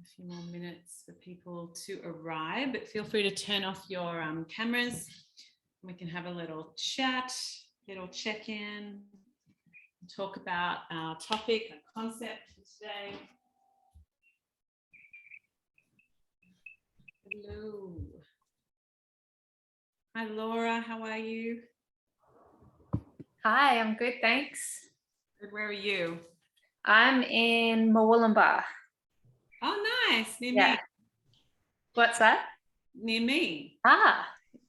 a few more minutes for people to arrive, but feel free to turn off your cameras. We can have a little chat, little check-in, talk about our topic, our concept for today. Hello. Hi, Laura. How are you? Hi, I'm good, thanks. Good. Where are you? I'm in Murwillumbah. Oh, nice. Near me. What's that? Near me. Ah,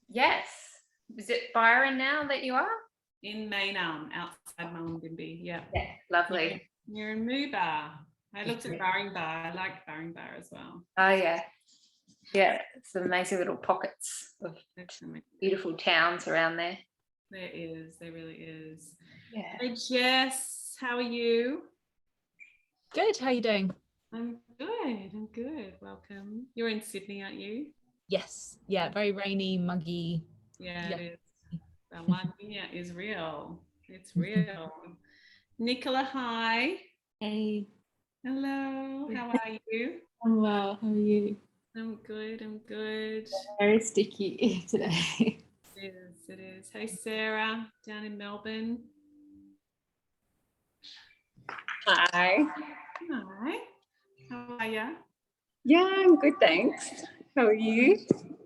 yes. Is it Byron now that you are? In Maynarm, outside Mullumbimby. Yeah. Yeah, lovely. You're in Moobar. I looked at Baringbar. I like Baringbar as well. Oh, yeah. Yeah, it's amazing little pockets of beautiful towns around there. There is. There really is. Yeah. Hey, Jess, how are you? Good. How are you doing? I'm good. I'm good. Welcome. You're in Sydney, aren't you? Yes. Yeah. Very rainy, muggy. Yeah, it is. The La Nina is real. It's real. Nicola, hi. Hey. Hello. How are you? I'm well. How are you? I'm good. I'm good. Very sticky today. It is. It is. Hey, Sarah, down in Melbourne. Hi. Hi. How are you? Yeah, I'm good, thanks. How are you?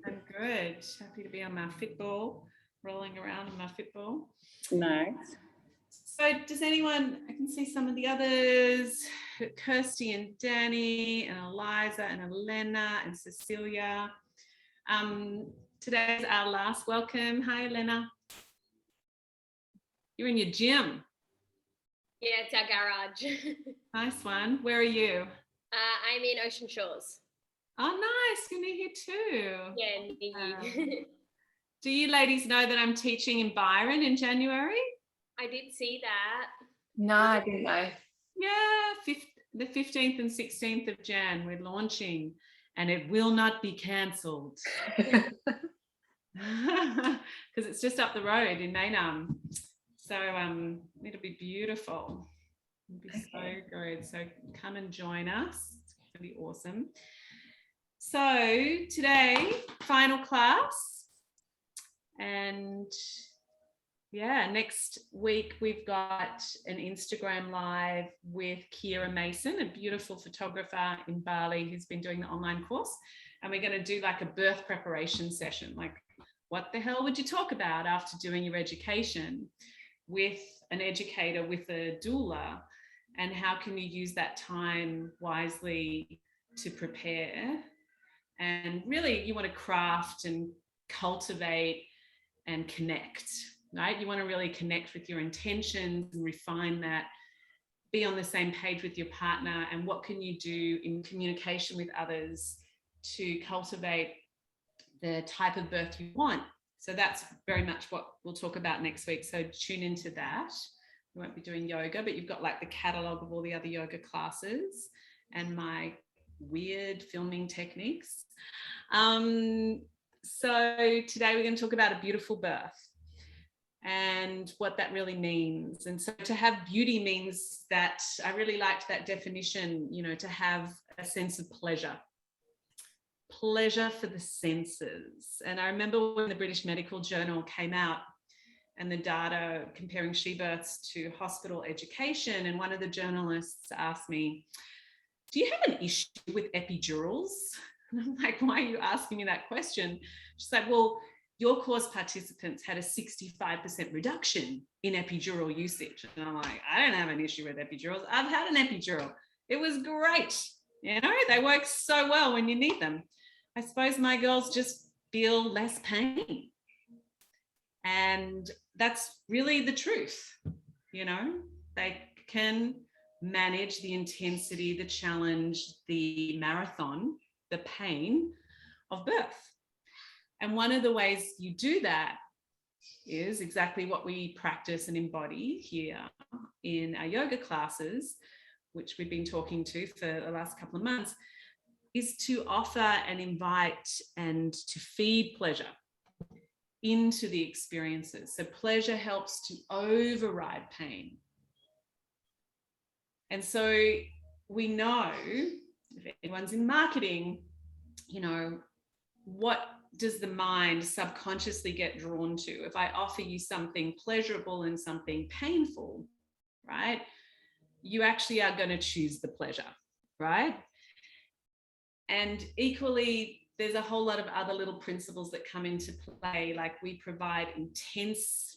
I'm good. Happy to be on my fitball, rolling around in my fitball. Nice. So does anyone, I can see some of the others, Kirsty and Danny and Eliza and Elena and Cecilia. Today's our last welcome. Hi, Elena. You're in your gym. Yeah, it's our garage. Nice one. Where are you? I'm in Ocean Shores. Oh, nice. You're near here too. Yeah, near you. Do you ladies know that I'm teaching in Byron in January? I did see that. No, I didn't know. Yeah, the 15th and 16th of Jan, we're launching, and it will not be cancelled. Because it's just up the road in Maynarm. So it'll be beautiful. It'll be so good. So come and join us. It's going to be awesome. So today, final class. And yeah, next week we've got an Instagram live with Kira Mason, a beautiful photographer in Bali who's been doing the online course. And we're going to do like a birth preparation session. Like, what the hell would you talk about after doing your education with an educator, with a doula? And how can you use that time wisely to prepare? And really, you want to craft and cultivate and connect, right? You want to really connect with your intentions and refine that, be on the same page with your partner, and what can you do in communication with others to cultivate the type of birth you want. So that's very much what we'll talk about next week. So tune into that. We won't be doing yoga, but you've got like the catalogue of all the other yoga classes and my weird filming techniques. So today we're going to talk about a beautiful birth and what that really means. And so to have beauty means that, I really liked that definition, you know, to have a sense of pleasure for the senses. And I remember when the British Medical Journal came out and the data comparing she births to hospital education, and one of the journalists asked me, do you have an issue with epidurals? And I'm like, why are you asking me that question? She's like, well, your course participants had a 65% reduction in epidural usage. And I'm like, I don't have an issue with epidurals. I've had an epidural. It was great. You know, they work so well when you need them. I suppose my girls just feel less pain. And that's really the truth. You know, they can manage the intensity, the challenge, the marathon, the pain of birth. And one of the ways you do that is exactly what we practice and embody here in our yoga classes, which we've been talking to for the last couple of months, is to offer and invite and to feed pleasure into the experiences. So pleasure helps to override pain. And so we know if anyone's in marketing, you know, what does the mind subconsciously get drawn to? If I offer you something pleasurable and something painful, right, you actually are going to choose the pleasure, right? And equally, there's a whole lot of other little principles that come into play, like we provide intense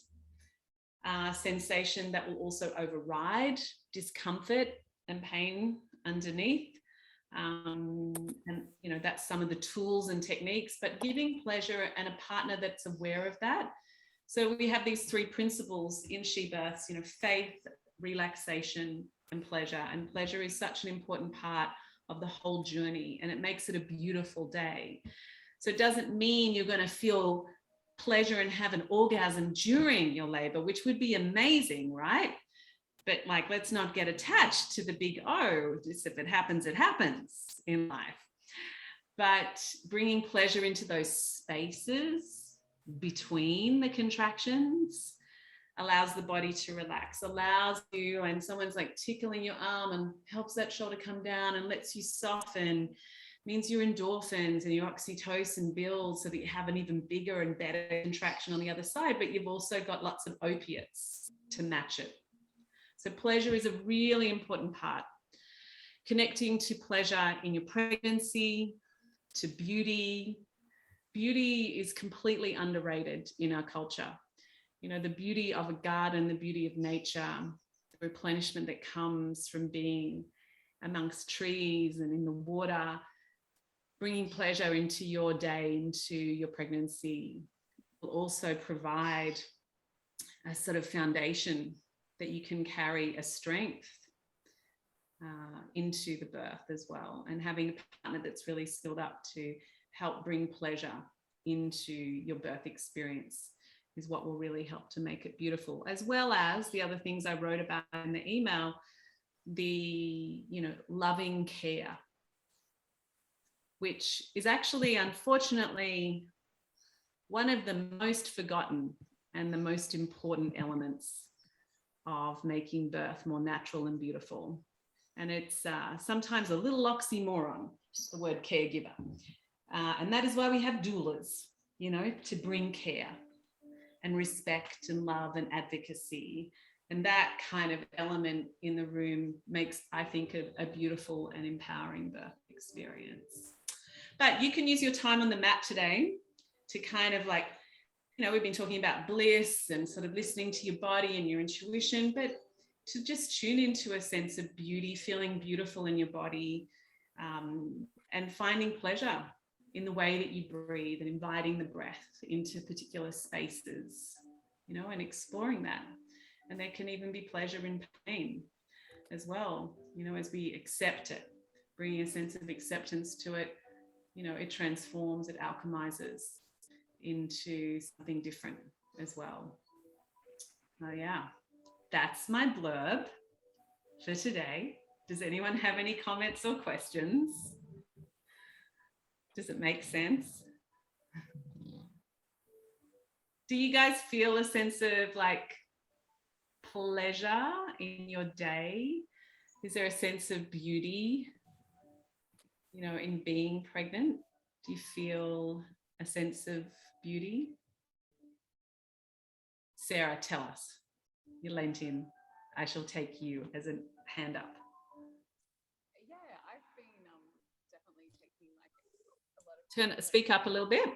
sensation that will also override discomfort and pain underneath. And you know, that's some of the tools and techniques, but giving pleasure and a partner that's aware of that. So we have these three principles in She Births, you know, faith, relaxation, and pleasure. And pleasure is such an important part of the whole journey, and it makes it a beautiful day. So it doesn't mean you're going to feel pleasure and have an orgasm during your labor, which would be amazing, right? But like, let's not get attached to the big O. Just if it happens, it happens in life. But bringing pleasure into those spaces between the contractions allows the body to relax, allows you, and someone's like tickling your arm and helps that shoulder come down and lets you soften, means your endorphins and your oxytocin build so that you have an even bigger and better contraction on the other side, but you've also got lots of opiates to match it. So pleasure is a really important part. Connecting to pleasure in your pregnancy, to beauty. Beauty is completely underrated in our culture. You know, the beauty of a garden, the beauty of nature, the replenishment that comes from being amongst trees and in the water, bringing pleasure into your day, into your pregnancy, will also provide a sort of foundation that you can carry a strength into the birth as well. And having a partner that's really skilled up to help bring pleasure into your birth experience is what will really help to make it beautiful, as well as the other things I wrote about in the email, the, you know, loving care, which is actually, unfortunately, one of the most forgotten and the most important elements of making birth more natural and beautiful. And it's sometimes a little oxymoron, the word caregiver. And that is why we have doulas, you know, to bring care and respect and love and advocacy. And that kind of element in the room makes, I think, a beautiful and empowering birth experience. But you can use your time on the mat today to kind of like, you know, we've been talking about bliss and sort of listening to your body and your intuition, but to just tune into a sense of beauty, feeling beautiful in your body, and finding pleasure in the way that you breathe and inviting the breath into particular spaces, you know, and exploring that. And there can even be pleasure in pain as well, you know, as we accept it, bringing a sense of acceptance to it, you know, it transforms, it alchemizes into something different as well. Oh yeah, that's my blurb for today. Does anyone have any comments or questions? Does it make sense? Do you guys feel a sense of like pleasure in your day? Is there a sense of beauty, you know, in being pregnant? Do you feel a sense of beauty? Sarah, tell us. You lent in. I shall take you as a hand up. Yeah, I've been definitely taking like a lot of Speak up a little bit.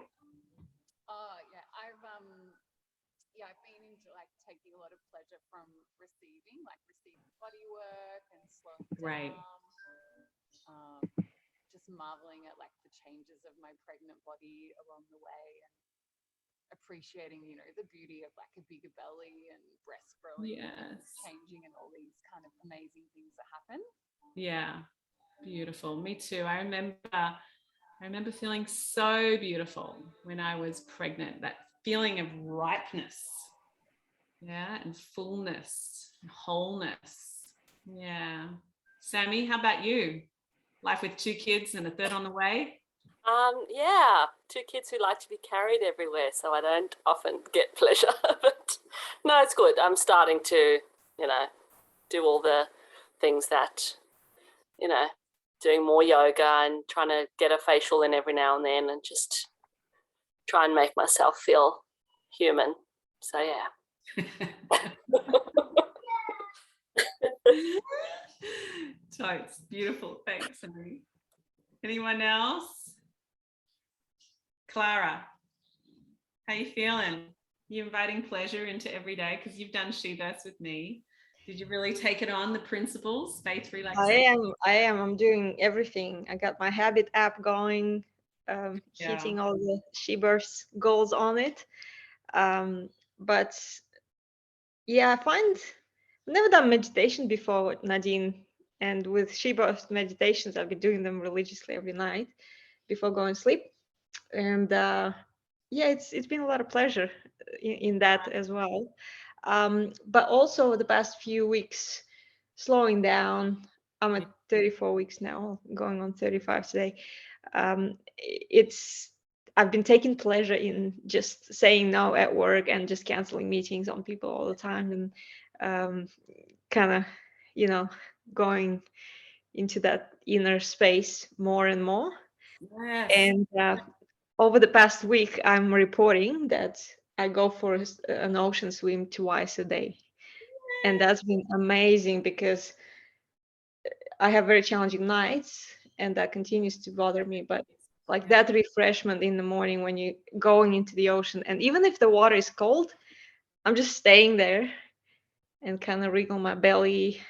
I've been into like taking a lot of pleasure from receiving body work and slowing Right. down. Just marveling at like the changes of my pregnant body along the way and appreciating, you know, the beauty of like a bigger belly and breast growing, Yes. changing, and all these kind of amazing things that happen. Yeah, beautiful. Me too. I remember feeling so beautiful when I was pregnant, that feeling of ripeness, yeah, and fullness and wholeness. Yeah. Sammy, how about you? Life with 2 kids and a third on the way? Yeah, 2 kids who like to be carried everywhere, so I don't often get pleasure. But no, it's good. I'm starting to, you know, do all the things that, you know, doing more yoga and trying to get a facial in every now and then and just try and make myself feel human. So, yeah. Totes, beautiful. Thanks, Henry. Anyone else? Clara, how you feeling? You inviting pleasure into every day because you've done she births with me. Did you really take it on, the principles, faith relaxation? I am. I'm doing everything. I got my habit app going, hitting all the she births goals on it. But yeah, I find I've never done meditation before with Nadine, and with she birth meditations, I've been doing them religiously every night before going to sleep. And yeah, it's been a lot of pleasure in that as well. But also the past few weeks, slowing down. I'm at 34 weeks now, going on 35 today. I've been taking pleasure in just saying no at work and just canceling meetings on people all the time, and kind of, going into that inner space more and more. Yes. And over the past week, I'm reporting that I go for an ocean swim twice a day. And that's been amazing because I have very challenging nights and that continues to bother me. But like that refreshment in the morning when you're going into the ocean, and even if the water is cold, I'm just staying there and kind of wriggle my belly.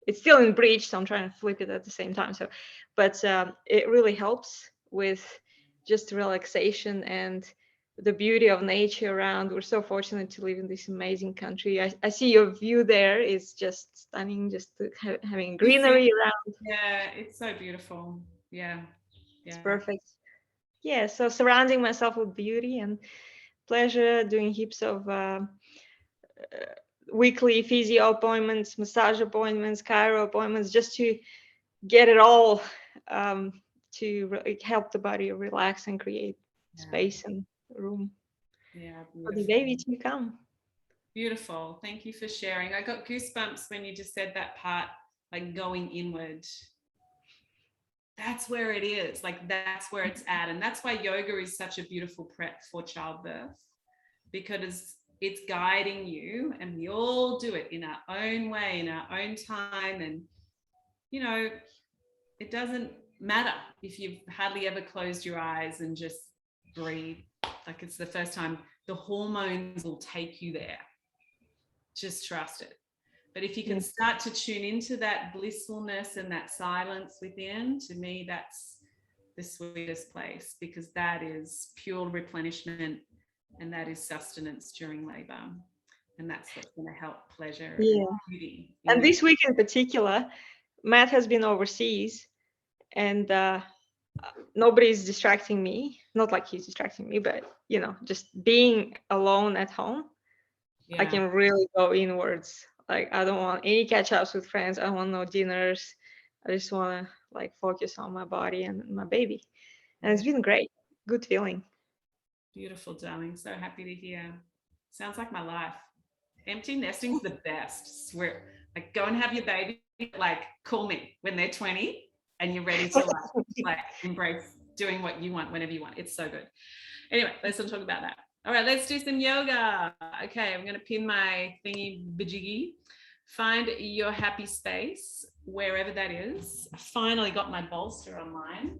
It's still in breach, so I'm trying to flip it at the same time. So, but it really helps with just relaxation and the beauty of nature around. We're so fortunate to live in this amazing country. I see your view there is just stunning, just having greenery around. Yeah, it's so beautiful. Yeah. It's perfect. Yeah, so surrounding myself with beauty and pleasure, doing heaps of weekly physio appointments, massage appointments, chiro appointments, just to get it all to help the body relax and create space and room for the baby to come. Beautiful. Thank you for sharing. I got goosebumps when you just said that part, like going inward. That's where it is. Like that's where it's at. And that's why yoga is such a beautiful prep for childbirth, because it's guiding you, and we all do it in our own way, in our own time. And, it doesn't matter if you've hardly ever closed your eyes and just breathe. Like it's the first time, the hormones will take you there. Just trust it. But if you can start to tune into that blissfulness and that silence within, to me, that's the sweetest place, because that is pure replenishment and that is sustenance during labor. And that's what's going to help pleasure and beauty. And this week in particular, Matt has been overseas and nobody's distracting me. Not like he's distracting me, but, just being alone at home, I can really go inwards. Like, I don't want any catch-ups with friends. I don't want no dinners. I just want to like focus on my body and my baby. And it's been great. Good feeling. Beautiful, darling. So happy to hear. Sounds like my life. Empty nesting's the best. Swear. Like, go and have your baby. Like, call me when they're 20 and you're ready to like embrace doing what you want whenever you want. It's so good. Anyway, let's not talk about that. All right, let's do some yoga. Okay, I'm going to pin my thingy bajiggy. Find your happy space, wherever that is. I finally got my bolster online.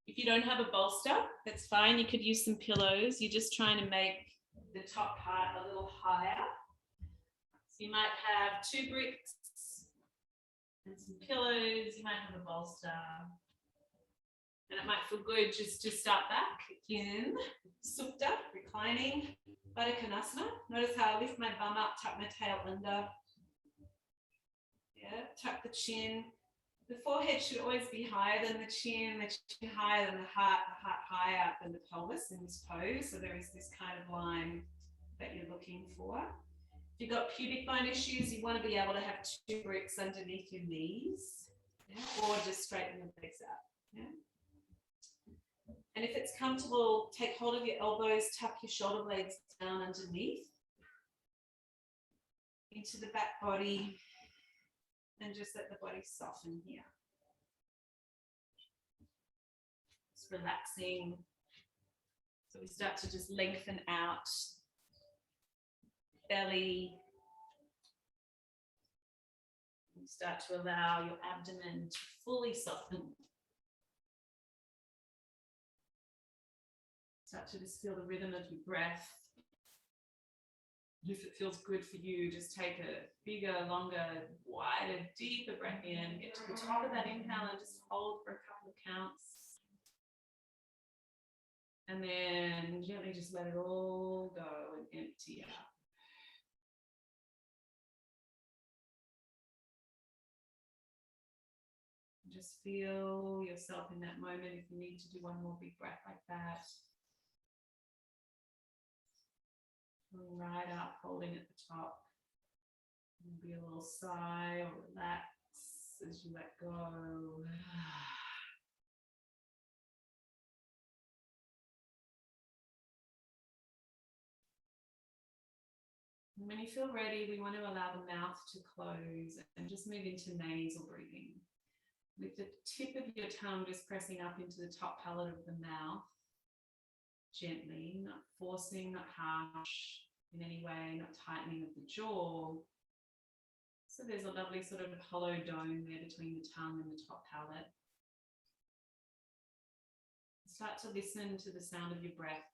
If you don't have a bolster, that's fine. You could use some pillows. You're just trying to make the top part a little higher. So you might have 2 bricks and some pillows. You might have a bolster. And it might feel good just to start back in Supta, reclining, Baddha Konasana. Notice how I lift my bum up, tuck my tail under. Yeah, tuck the chin. The forehead should always be higher than the chin higher than the heart higher than the pelvis in this pose. So there is this kind of line that you're looking for. If you've got pubic bone issues, you want to be able to have 2 bricks underneath your knees, or just straighten the legs out. Yeah. And if it's comfortable, take hold of your elbows, tuck your shoulder blades down underneath into the back body, and just let the body soften here. just relaxing. So we start to just lengthen out belly. You start to allow your abdomen to fully soften. Start to just feel the rhythm of your breath. If it feels good for you, just take a bigger, longer, wider, deeper breath in. Get to the top of that inhale and just hold for a couple of counts. And then gently just let it all go and empty out. Just feel yourself in that moment. If you need to do one more big breath like that. Right up, holding at the top. Maybe a little sigh or relax as you let go. And when you feel ready, we want to allow the mouth to close and just move into nasal breathing. With the tip of your tongue just pressing up into the top palate of the mouth, gently, not forcing, not harsh in any way, not tightening of the jaw. So there's a lovely sort of hollow dome there between the tongue and the top palate. Start to listen to the sound of your breath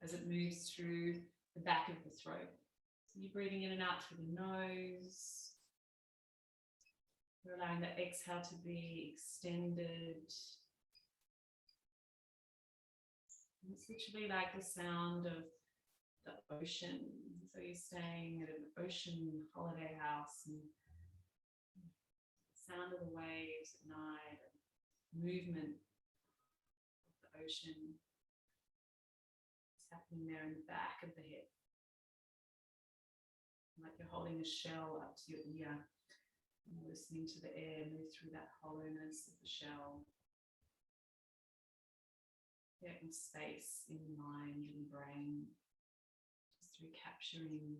as it moves through the back of the throat. So you're breathing in and out through the nose. You're allowing the exhale to be extended. It's literally like the sound of the ocean. So you're staying at an ocean holiday house and the sound of the waves at night, movement of the ocean. It's happening there in the back of the head. Like you're holding a shell up to your ear and listening to the air move through that hollowness of the shell. Getting space in the mind and brain, just through capturing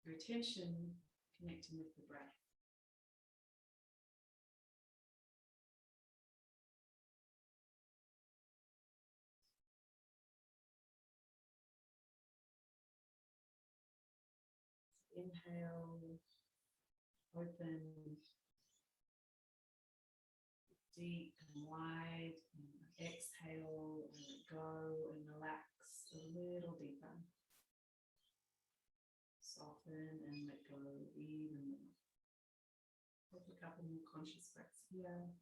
your attention, connecting with the breath. Inhale, open, deep and wide, and exhale and let go and relax a little deeper. Soften and let go even more. Take a couple more conscious breaths here.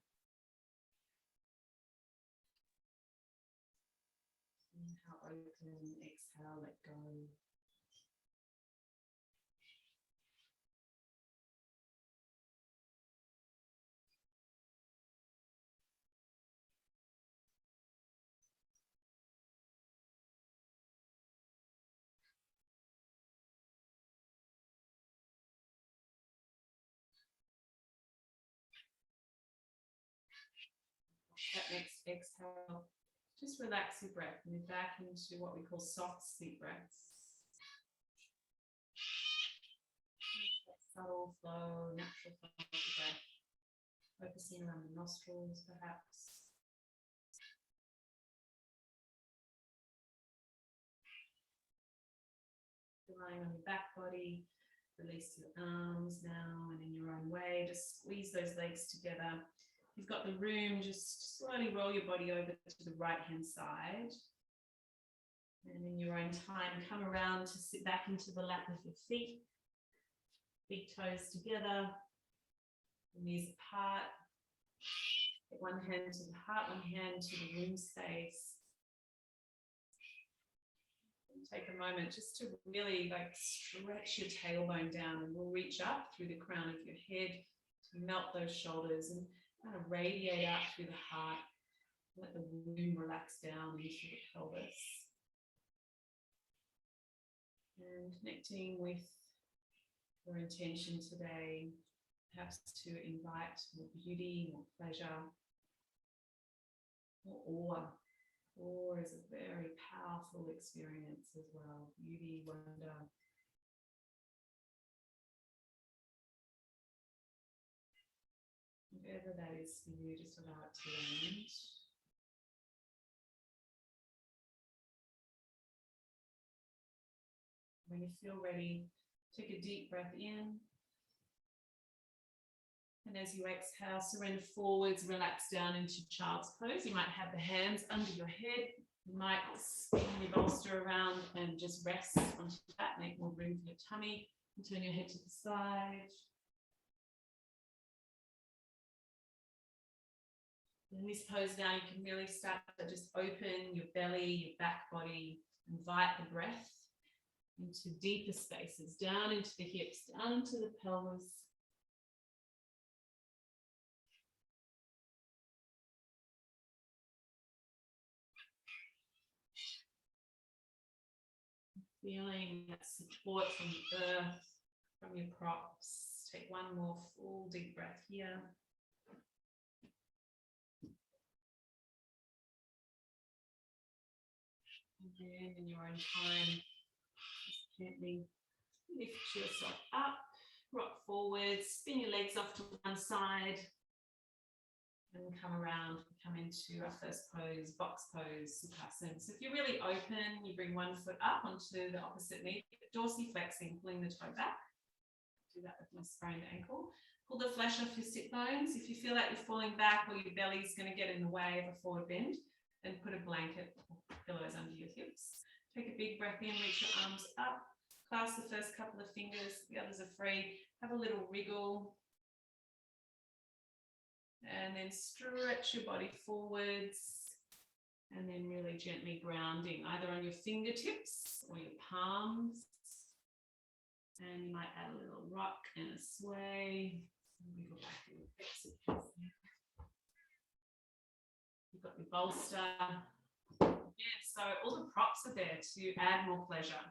Inhale, open, exhale, let go. That next exhale, just relax your breath. Move back into what we call soft sleep breaths. Subtle flow, natural flow of the breath. Focusing around the nostrils, perhaps. Lying on your back body, release your arms now, and in your own way, just squeeze those legs together. If you've got the room, just slowly roll your body over to the right-hand side. And in your own time, come around to sit back into the lap of your feet. Big toes together, knees apart. Get one hand to the heart, one hand to the womb space. And take a moment just to really stretch your tailbone down, and we'll reach up through the crown of your head to melt those shoulders and kind of radiate out through the heart. Let the womb relax down into the pelvis. And connecting with your intention today, perhaps to invite more beauty, more pleasure, more awe. Awe is a very powerful experience as well. Beauty, wonder. Whatever that is for you, just allow it to land. When you feel ready, take a deep breath in. And as you exhale, surrender forwards, relax down into child's pose. You might have the hands under your head. You might spin your bolster around and just rest onto that, make more room for your tummy, and turn your head to the side. In this pose now, you can really start to just open your belly, your back body, invite the breath into deeper spaces, down into the hips, down into the pelvis. Feeling that support from the earth, from your props. Take one more full deep breath here. And then in your own time, just gently lift yourself up, rock forward, spin your legs off to one side, and come around, come into our first pose, box pose, Sukhasana. So if you're really open, you bring one foot up onto the opposite knee, dorsiflexing, pulling the toe back. Do that with my sprained ankle. Pull the flesh off your sit bones. If you feel like you're falling back or your belly's going to get in the way of a forward bend, then put a blanket or pillows under your hips. Take a big breath in, reach your arms up, clasp the first couple of fingers, the others are free. Have a little wriggle. And then stretch your body forwards, and then really gently grounding either on your fingertips or your palms. And you might add a little rock and a sway. Wiggle back a little bit. You've got your bolster. Yeah, so all the props are there to add more pleasure.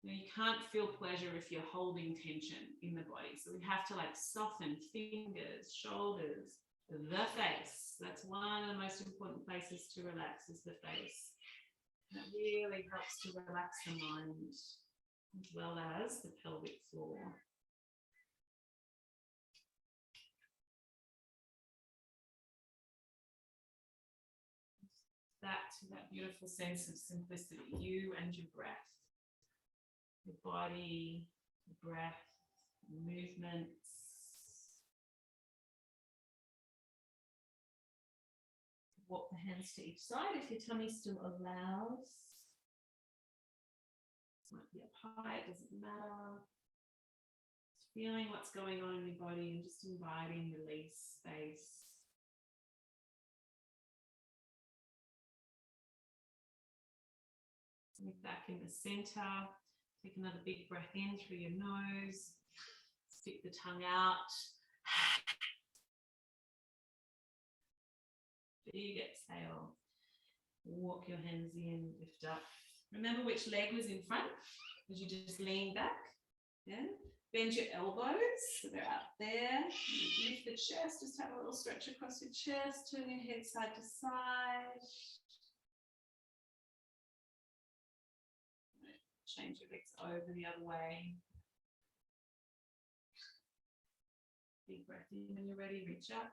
You can't feel pleasure if you're holding tension in the body. So we have to like soften fingers, shoulders, the face. That's one of the most important places to relax is the face. And it really helps to relax the mind as well as the pelvic floor. Back to that beautiful sense of simplicity, you and your breath. Your body, your breath, movements. Walk the hands to each side if your tummy still allows. This might be up high, it doesn't matter. Just feeling what's going on in your body and just inviting release, space. Move back in the center. Take another big breath in through your nose. Stick the tongue out. Big exhale. Walk your hands in, lift up. Remember which leg was in front as you just lean back. Yeah. Bend your elbows so they're up there. You lift the chest, just have a little stretch across your chest. Turn your head side to side. Change your legs over the other way. Big breath in when you're ready, reach up.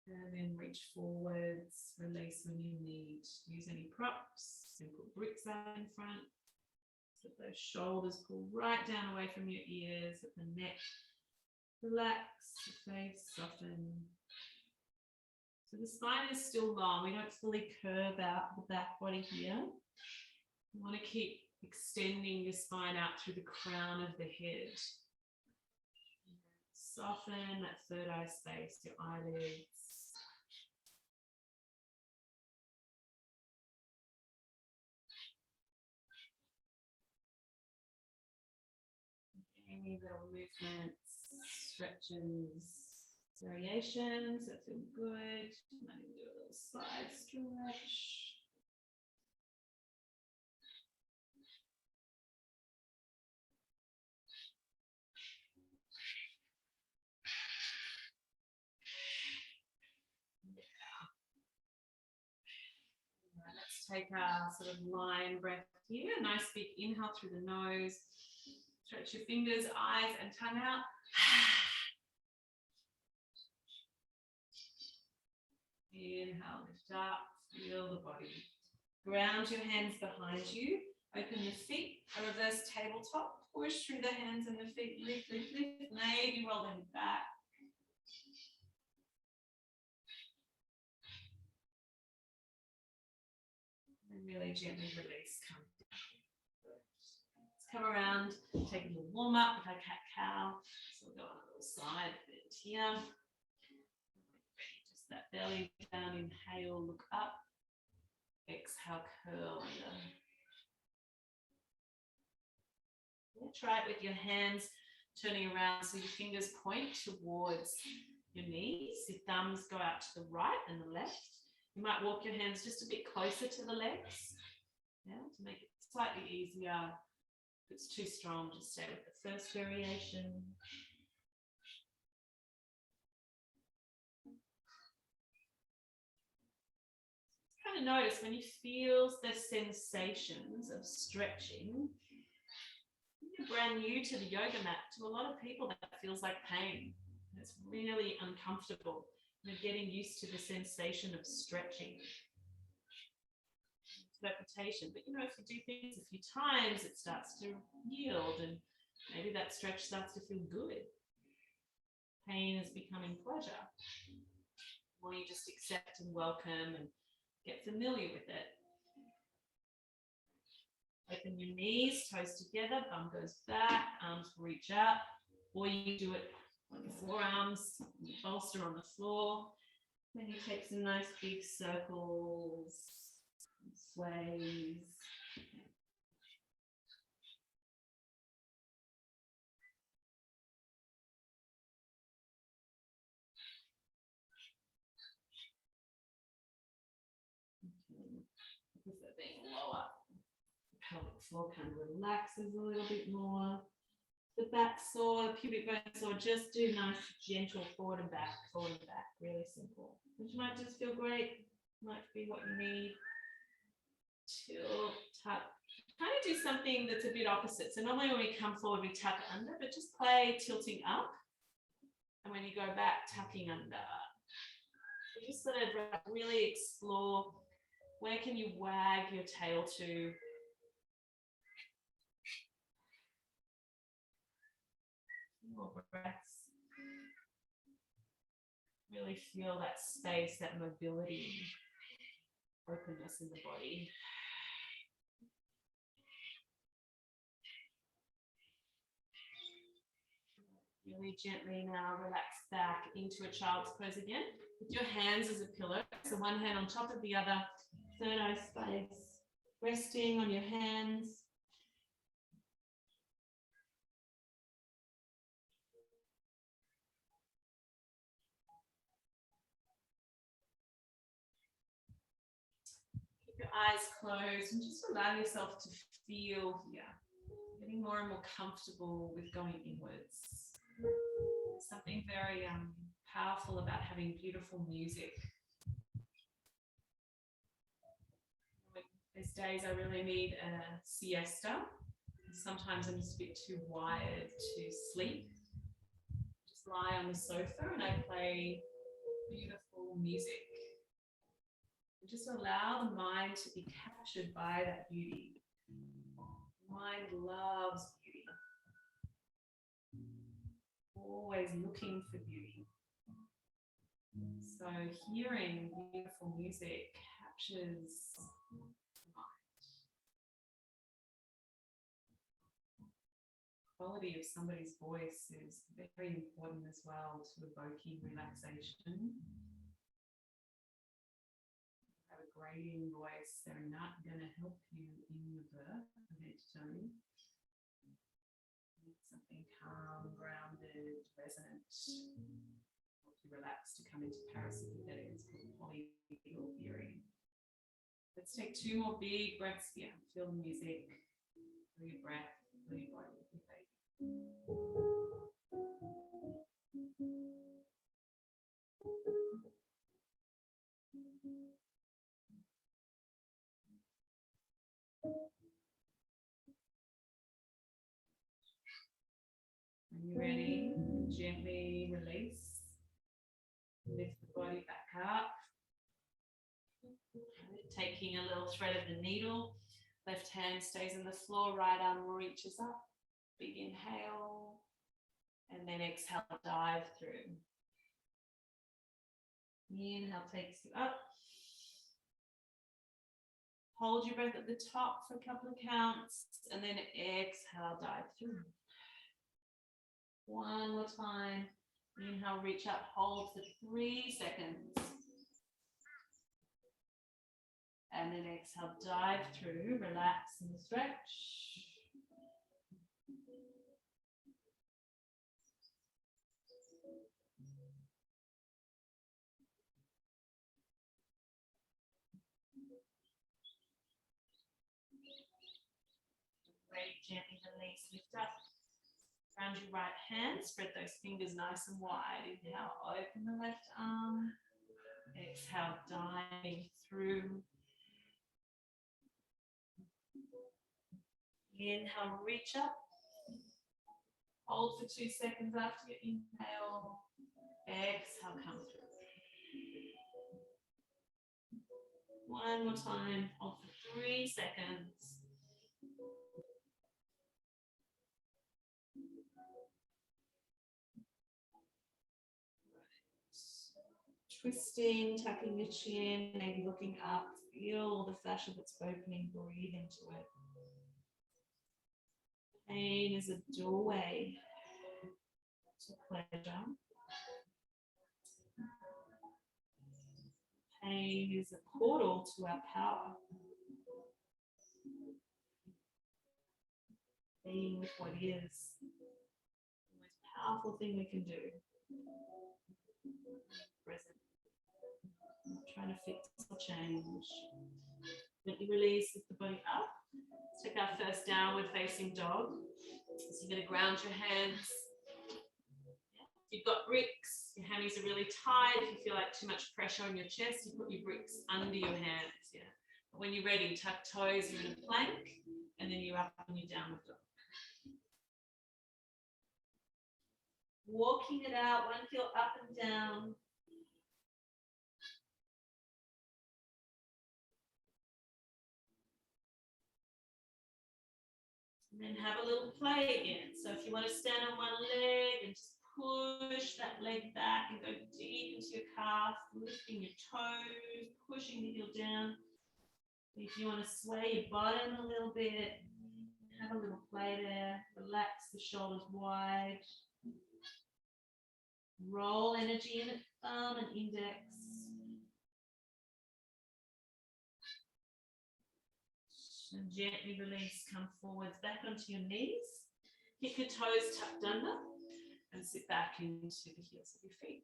And then reach forwards, release when you need. Use any props, simple bricks out in front. So those shoulders pull right down away from your ears, let the neck relax, the face soften. So the spine is still long. We don't fully curve out the back body here. You want to keep extending your spine out through the crown of the head. Soften that third eye space, your eyelids. Any little movements, stretches, variations that feel good. Might do a little side stretch. Let's take a sort of line breath here. Nice big inhale through the nose. Stretch your fingers, eyes, and tongue out. Inhale, lift up, feel the body. Ground your hands behind you. Open the feet, a reverse tabletop. Push through the hands and the feet. Lift, lift, lift. Maybe roll them back. And really gently release. Let's come around, take a little warm up with our cat-cow. So we'll go on a little side bend here. Just that belly down, inhale, look up. Exhale, curl under. Yeah, try it with your hands turning around so your fingers point towards your knees. Your thumbs go out to the right and the left. You might walk your hands just a bit closer to the legs, yeah, to make it slightly easier. If it's too strong, just stay with the first variation. Kind of notice when you feel the sensations of stretching. You're brand new to the yoga mat. To a lot of people, that feels like pain. It's really uncomfortable. You're getting used to the sensation of stretching. It's repetition, but you know, if you do things a few times, it starts to yield, and maybe that stretch starts to feel good. Pain is becoming pleasure. Or you just accept and welcome and get familiar with it. Open your knees, toes together, bum goes back, arms reach out, or you do it on your forearms, you bolster on the floor. Then you take some nice big circles, sways. Because they're being lower. Pelvic floor kind of relaxes a little bit more. The back sore, the pubic bone sore, just do nice, gentle forward and back, really simple. Which might just feel great, might be what you need. Tilt, tuck. Kind of do something that's a bit opposite. So normally when we come forward, we tuck under, but just play tilting up. And when you go back, tucking under. So just sort of really explore, where can you wag your tail to? More breaths. Really feel that space, that mobility, openness in the body. Really gently now relax back into a child's pose again. With your hands as a pillow, so one hand on top of the other, third eye space, resting on your hands. Your eyes closed and just allow yourself to feel here, getting more and more comfortable with going inwards. There's something very powerful about having beautiful music. These days I really need a siesta. Sometimes I'm just a bit too wired to sleep. Just lie on the sofa and I play beautiful music. Just allow the mind to be captured by that beauty. The mind loves beauty. Always looking for beauty. So hearing beautiful music captures the mind. The quality of somebody's voice is very important as well to evoking relaxation. Grating voice, they're not going to help you in your birth, I'm here to tell you. Something calm, grounded, resonant, help you relax to come into parasympathetic. It's called polyvagal hearing. Let's take 2 more big breaths here. Feel the music, feel your breath, feel your body, your baby. When you're ready, gently release. Lift the body back up. Taking a little thread of the needle, left hand stays on the floor, right arm reaches up. Big inhale, and then exhale, dive through. Inhale takes you up. Hold your breath at the top for a couple of counts, and then exhale, dive through. One more time. Inhale, reach up, hold for 3 seconds. And then exhale, dive through, relax and stretch. Ready, gently release, lift up. Round your right hand, spread those fingers nice and wide. Inhale, open the left arm. Exhale, diving through. Inhale, reach up. Hold for 2 seconds after your inhale. Exhale, come through. One more time, hold for 3 seconds. Twisting, tucking your chin, maybe looking up. Feel the fascia that's opening, breathe into it. Pain is a doorway to pleasure. Pain is a portal to our power. Being with what is the most powerful thing we can do. Present. Not trying to fix or change. Gently release, lift the body up. Let's take our first downward facing dog. So you're going to ground your hands. If you've got bricks, your hammies are really tight. If you feel like too much pressure on your chest, you put your bricks under your hands. Yeah. But when you're ready, tuck toes, you're in a plank, and then you're up and you're downward dog. Walking it out, one heel up and down. And then have a little play again. So if you want to stand on one leg and just push that leg back and go deep into your calf, lifting your toes, pushing the heel down. If you want to sway your bottom a little bit, have a little play there. Relax the shoulders wide. Roll energy in at thumb and index. And gently release, come forwards, back onto your knees. Keep your toes tucked under and sit back into the heels of your feet.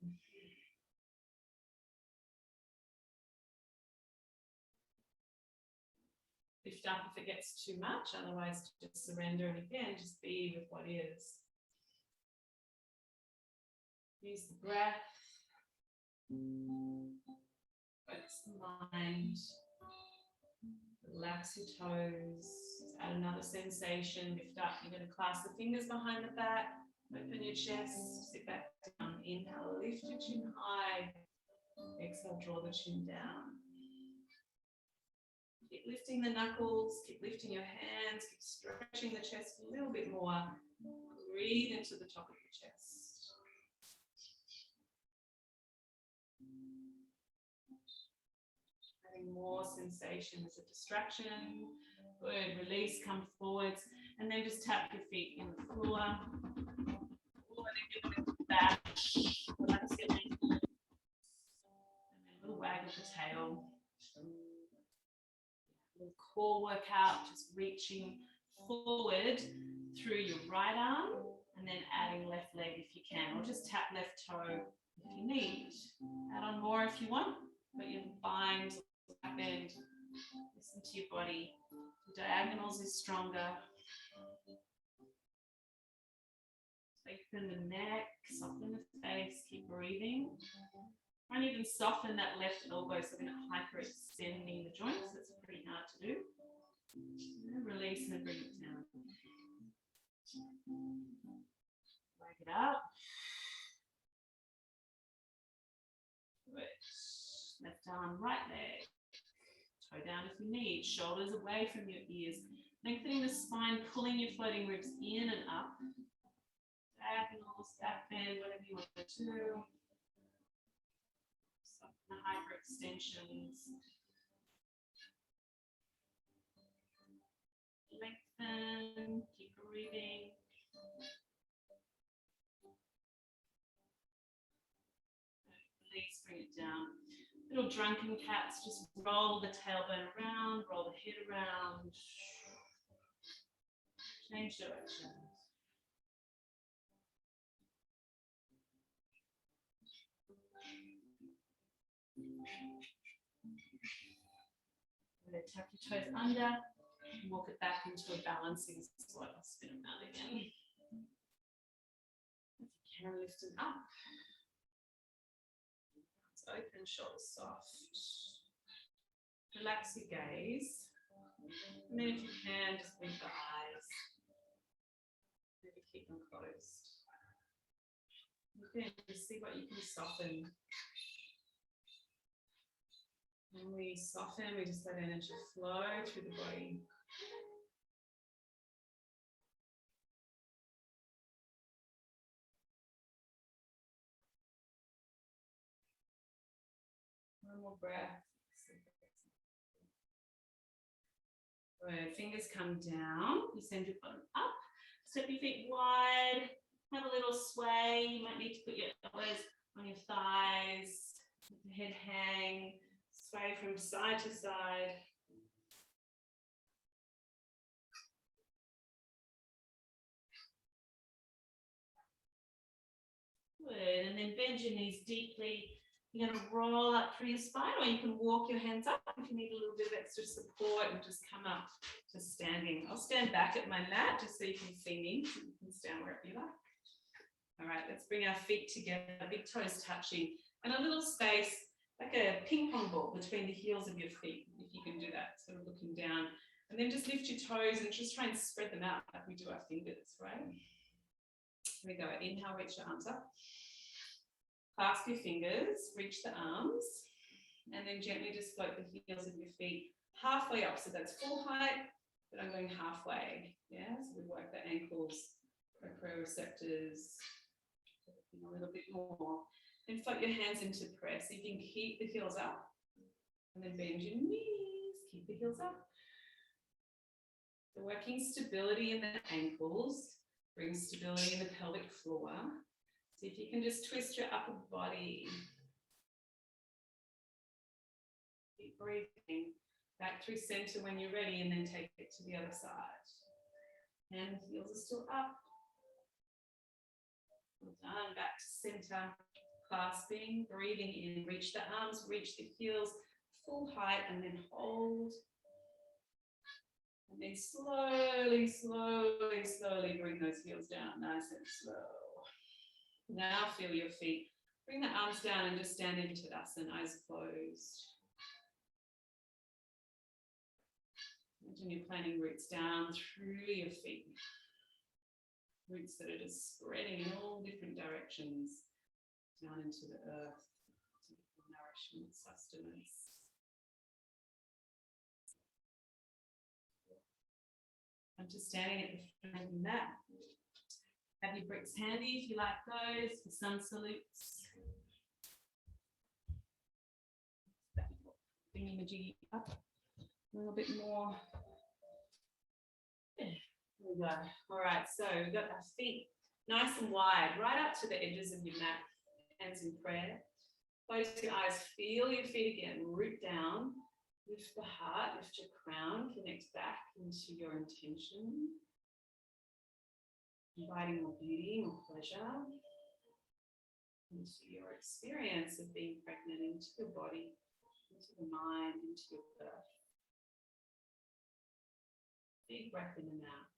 Lift up if it gets too much, otherwise just surrender, and again, just be with what is. Use the breath. Focus the mind. Relax your toes. Add another sensation. Lift up. You're going to clasp the fingers behind the back. Open your chest. Sit back down. Inhale. Lift your chin high. Exhale. Draw the chin down. Keep lifting the knuckles. Keep lifting your hands. Keep stretching the chest a little bit more. Breathe into the top of your chest. More sensation as a distraction. Good. Release, come forwards, and then just tap your feet in the floor. And then give them into the back. Relax your neck. And then a little wag of the tail. A little core workout, just reaching forward through your right arm, and then adding left leg if you can, or just tap left toe if you need. Add on more if you want, but you bind. Bend, listen to your body. The diagonals is stronger. Open the neck, soften the face, keep breathing. Try and even soften that left elbow so we're not hyperextending the joints. That's pretty hard to do. And then release and bring it down. Break it up. Good. Left arm, right leg. toe down if you need, shoulders away from your ears, lengthening the spine, pulling your floating ribs in and up, diagonals, back bend, whatever you want to do. Soften the hyperextensions. Lengthen, keep breathing. Release, bring it down. Little drunken cats, just roll the tailbone around, roll the head around. Change direction. Tuck your toes under, walk it back into a balancing squat. I'll spin around again. If you can, lift it up. Arms open, shoulders soft. Relax your gaze. And then if you can, just blink the eyes. Maybe keep them closed. Okay, just see what you can soften. When we soften, we just let energy flow through the body. One more breath. Good. Fingers come down. You send your bottom up. Step your feet wide. Have a little sway. You might need to put your elbows on your thighs. Let the head hang. Sway from side to side. Good. And then bend your knees deeply. You're going to roll up through your spine, or you can walk your hands up if you need a little bit of extra support and just come up to standing. I'll stand back at my mat just so you can see me. You can stand wherever you like. All right, let's bring our feet together, big toes touching, and a little space, like a ping pong ball between the heels of your feet, if you can do that, sort of looking down. And then just lift your toes and just try and spread them out like we do our fingers, right? Here we go. Inhale, reach your arms up. Clasp your fingers, reach the arms, and then gently just float the heels of your feet halfway up. So that's full height, but I'm going halfway. Yeah, so we work the ankles, proprioceptors, a little bit more. Then float your hands into prayer. So you can keep the heels up, and then bend your knees, keep the heels up. So working stability in the ankles, bring stability in the pelvic floor. See if you can just twist your upper body. Keep breathing back through center when you're ready, and then take it to the other side. And the heels are still up. Well done. Back to center. Clasping, breathing in. Reach the arms, reach the heels, full height, and then hold. And then slowly, slowly, slowly bring those heels down, nice and slow. Now feel your feet. Bring the arms down and just stand in Tadasana, eyes closed. Imagine you're planting roots down through your feet. Roots that are just spreading in all different directions down into the earth, nourishment, sustenance. I'm just standing at the front of the mat. Have your bricks handy if you like those for sun salutes. Bringing the jiggy up a little bit more. There we go. All right, so we've got our feet nice and wide, right up to the edges of your mat. Hands in prayer. Close your eyes, feel your feet again, root down, lift the heart, lift your crown, connect back into your intention. Inviting more beauty, more pleasure into your experience of being pregnant, into your body, into the mind, into your birth. Big breath in and out.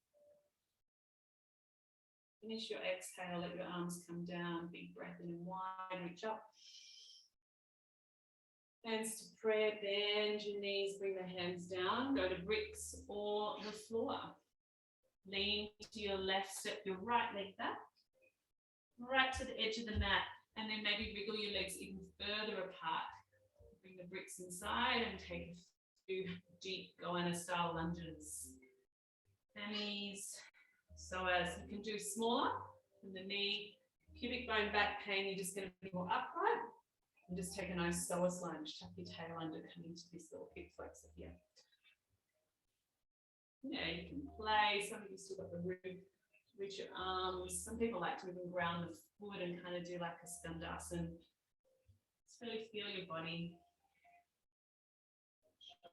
Finish your exhale, let your arms come down, big breath in and wide, reach up. Hands to prayer, bend your knees, bring the hands down, go to bricks or the floor. Lean to your left, step your right leg back, right to the edge of the mat, and then maybe wriggle your legs even further apart. Bring the bricks inside and take a deep goanna style lunges. Hammies, so as you can do smaller in the knee, pubic bone back pain, you're just going to be more upright and just take a nice psoas lunge, tuck your tail under, coming to this little hip flexor here. Yeah, you can play. Some of you still got the room, reach your arms. Some people like to even ground the foot and kind of do like a skandasana. Just really feel your body.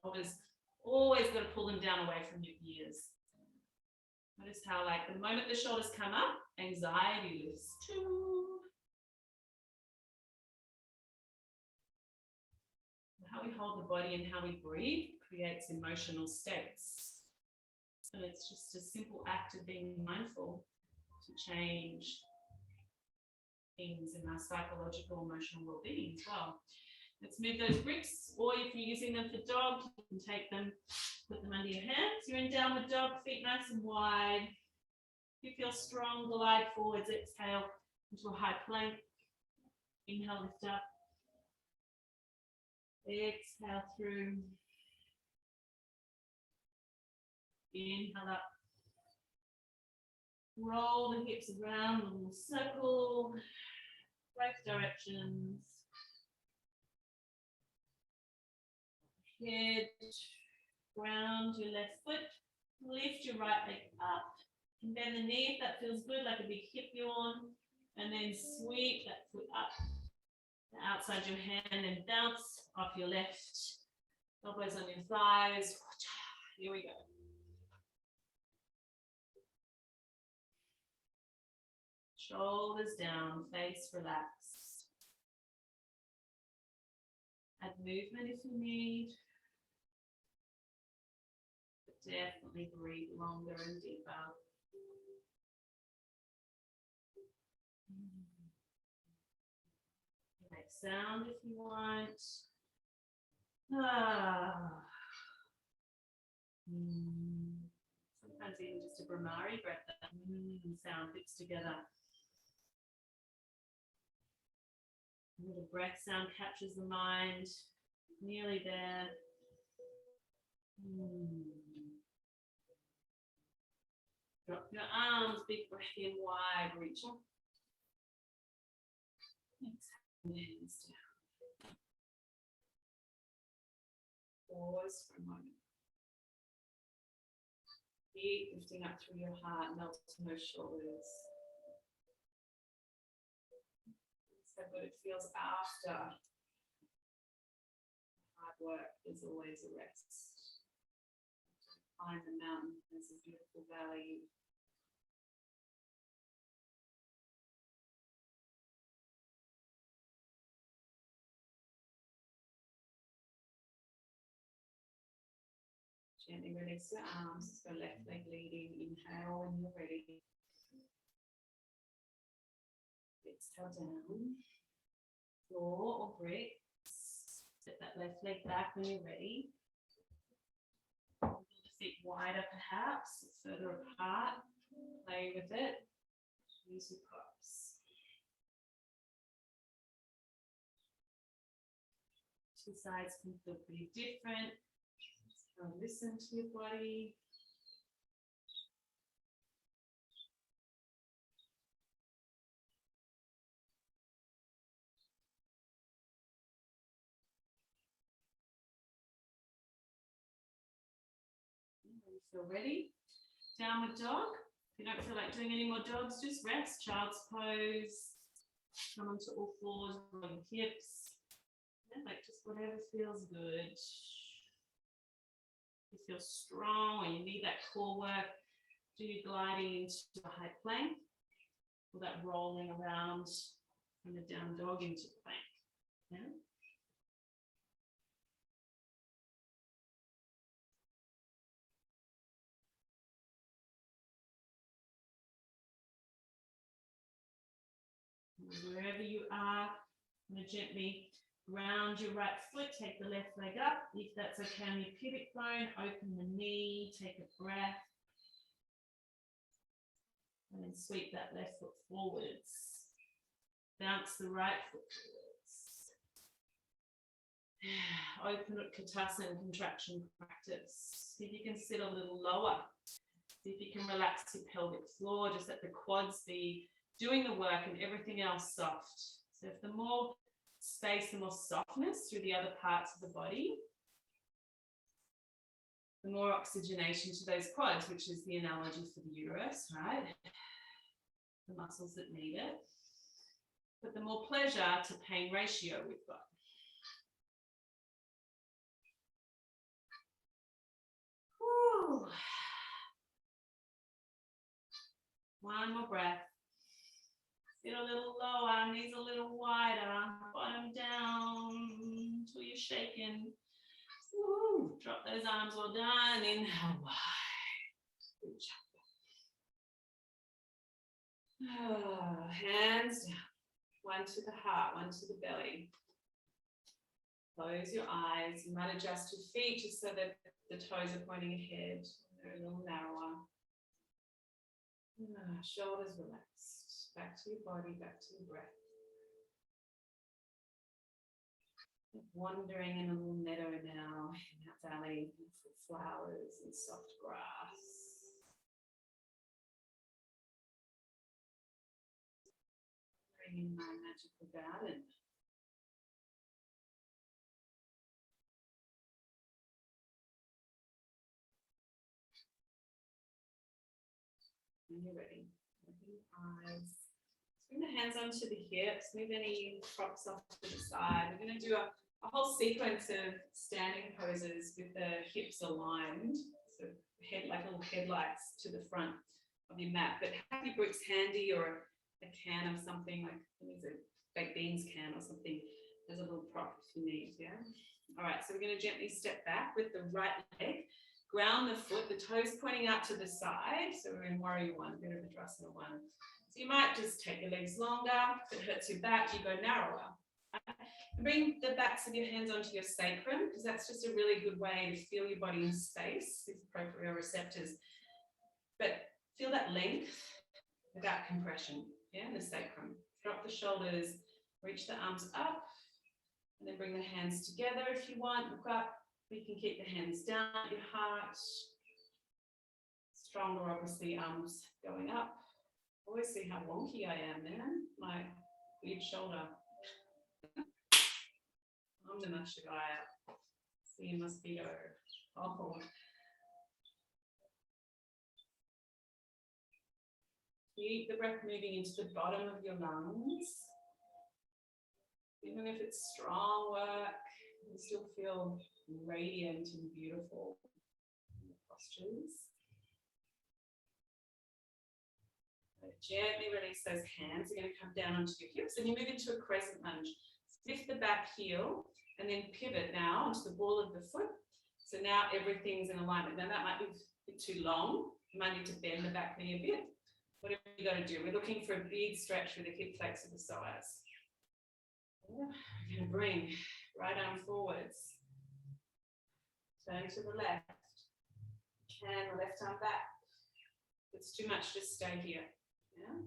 Shoulders, always got to pull them down away from your ears. Notice how, like, the moment the shoulders come up, anxiety lifts too. How we hold the body and how we breathe creates emotional states. So it's just a simple act of being mindful to change things in our psychological, emotional well-being as well. Let's move those bricks, or if you're using them for dog, you can take them, put them under your hands. You're in downward dog, feet nice and wide. If you feel strong, glide forwards, exhale into a high plank. Inhale, lift up. Exhale through. Inhale up. Roll the hips around, a little circle, both directions. Head, ground your left foot, lift your right leg up, and bend the knee if that feels good, like a big hip yawn, and then sweep that foot up, outside your hand, and bounce off your left, elbows on your thighs. Here we go. Shoulders down, face relaxed. Add movement if you need. But definitely breathe longer and deeper. Make sound if you want. Sometimes even just a Brahmari breath, that sound fits together. A little breath sound captures the mind. Nearly there. Drop your arms, big breath in, wide, reach up. Exhale, hands down. Pause for a moment. Keep lifting up through your heart, melting those shoulders. So good it feels after hard work. There's always a rest. Climb the mountain, there's a beautiful valley. Gently release your arms, so left leg leading. Inhale when you're ready. Exhale down. Floor or bricks. Set that left leg back when you're ready. Pull the feet wider perhaps, further apart. Play with it. Use your props. Two sides can feel pretty different. So listen to your body. Feel ready? Downward dog. If you don't feel like doing any more dogs, just rest. Child's pose. Come onto all fours, roll your hips. Yeah, like just whatever feels good. You feel strong or you need that core work, do your gliding into a high plank or that rolling around from the down dog into the plank. Yeah. Wherever you are, I'm going to gently ground your right foot, take the left leg up. If that's okay on your pubic bone, open the knee, take a breath. And then sweep that left foot forwards. Bounce the right foot forwards. Open Utkatasana contraction practice. See if you can sit a little lower. See if you can relax your pelvic floor, just let the quads be doing the work and everything else soft. So if the more space, the more softness through the other parts of the body, the more oxygenation to those quads, which is the analogy for the uterus, right? The muscles that need it. But the more pleasure to pain ratio we've got. Whew. One more breath. Sit a little lower, knees a little wider, bottom down until you're shaking. Woo. Drop those arms all down, inhale wide. Good job. Oh, hands down. One to the heart, one to the belly. Close your eyes. You might adjust your feet just so that the toes are pointing ahead. They're a little narrower. Shoulders relaxed. Back to your body, back to your breath. Wandering in a little meadow now, in that valley, with flowers and soft grass. In my magical garden. When you're ready, open your eyes. Bring the hands onto the hips, move any props off to the side. We're going to do a whole sequence of standing poses with the hips aligned, so like little headlights to the front of your mat. But have your bricks handy or a can of something, like there's a baked beans can or something as a little prop if you need, yeah? All right, so we're going to gently step back with the right leg, ground the foot, the toes pointing out to the side. So we're in warrior one, bit of Madrasana one. So you might just take your legs longer. If it hurts your back, you go narrower. And bring the backs of your hands onto your sacrum, because that's just a really good way to feel your body in space, these proprioceptors. But feel that length without compression, yeah, in the sacrum. Drop the shoulders, reach the arms up, and then bring the hands together if you want. Look up. You can keep the hands down at your heart. Stronger, obviously, arms going up. Always see how wonky I am, man. My weird shoulder. I'm the Mashagaya. So you must be oh. Keep the breath moving into the bottom of your lungs. Even if it's strong work, you still feel radiant and beautiful in the postures. Gently release those hands. You're going to come down onto your hips and you move into a crescent lunge. Lift the back heel and then pivot now onto the ball of the foot. So now everything's in alignment. Now that might be a bit too long. You might need to bend the back knee a bit. Whatever you got to do. We're looking for a big stretch with the hip flexor the sides. We're going to bring right arm forwards. Turn to the left. And the left arm back. If it's too much, just stay here. Yeah.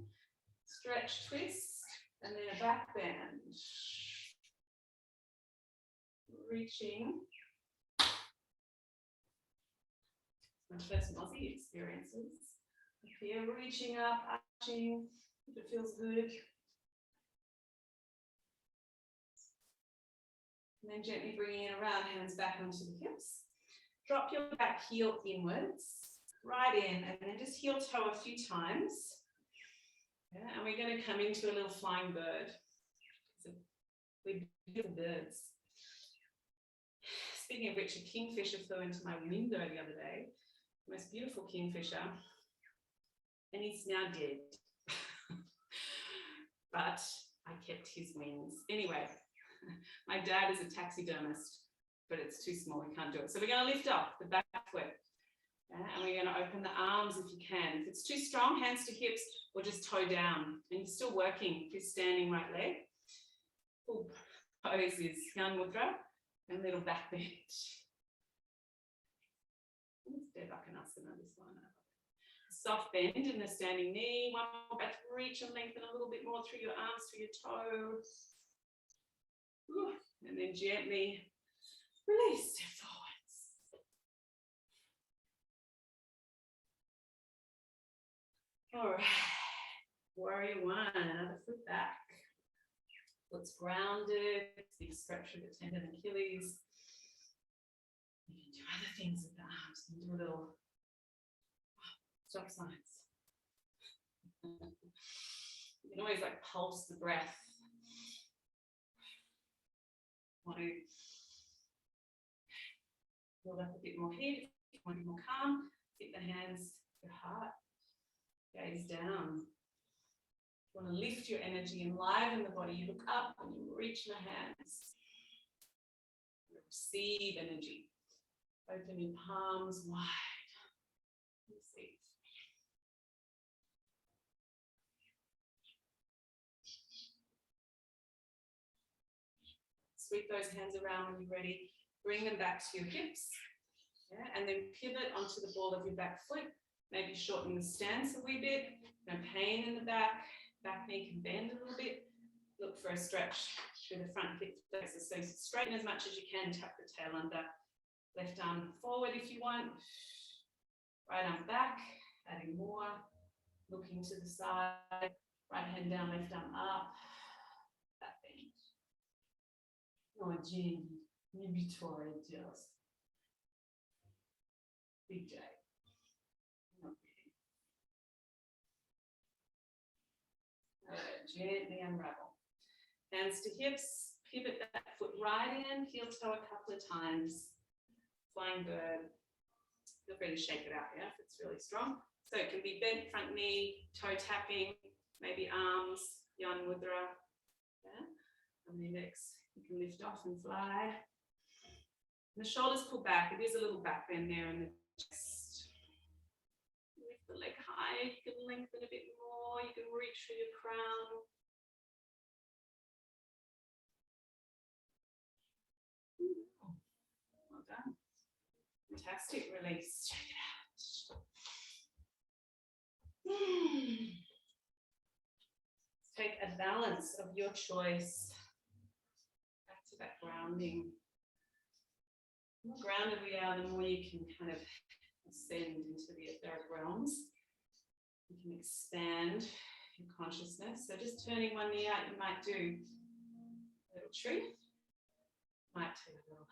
Stretch, twist, and then a back bend. Reaching. My first Aussie experiences. Here, reaching up, arching, if it feels good. And then gently bringing it around, hands back onto the hips. Drop your back heel inwards, right in, and then just heel toe a few times. Yeah, and we're going to come into a little flying bird. So we're beautiful birds. Speaking of which, a kingfisher flew into my window the other day. The most beautiful kingfisher. And he's now dead. But I kept his wings. Anyway, my dad is a taxidermist, but it's too small, we can't do it. So we're going to lift up the back foot. And we're going to open the arms if you can. If it's too strong, hands to hips, or just toe down. And you're still working with your standing right leg. Full pose is Yan Mudra and little back bend. Devasana, this one. Soft bend in the standing knee. One more breath, reach and lengthen a little bit more through your arms, through your toes. And then gently Release, step forwards. All right, warrior one, another foot back. Foot's grounded, big stretch of the tendon and Achilles. You can do other things with the arms. You can do a little stop signs. You can always like pulse the breath. Want to build up a bit more here. If you want to be more calm, get the hands to your heart. Gaze down. You want to lift your energy, enliven the body. You look up and you reach the hands. Receive energy. Open your palms wide. Receive. Sweep those hands around when you're ready. Bring them back to your hips. Yeah, and then pivot onto the ball of your back foot. Maybe shorten the stance a wee bit. No pain in the back. Back knee can bend a little bit. Look for a stretch through the front hip flexors. So straighten as much as you can. Tuck the tail under. Left arm forward if you want. Right arm back. Adding more. Looking to the side. Right hand down, left arm up. That bend. Oh, Jean, inhibitor just. Big J. Gently unravel. Hands to hips, pivot that foot right in, heel toe a couple of times. Flying bird. Feel free to shake it out, yeah, if it's really strong. So it can be bent front knee, toe tapping, maybe arms, Yan Mudra. Yeah. And the index, you can lift off and fly. And the shoulders pull back. It is a little back bend there in the chest. Lift the leg high. You can lengthen a bit more. You can reach for your crown. Well done. Fantastic. Release. Check it out. Take a balance of your choice. Back to that grounding. The more grounded we are, the more you can kind of ascend into the etheric realms. You can expand your consciousness. So just turning one knee out, you might do a little tree. Might do a little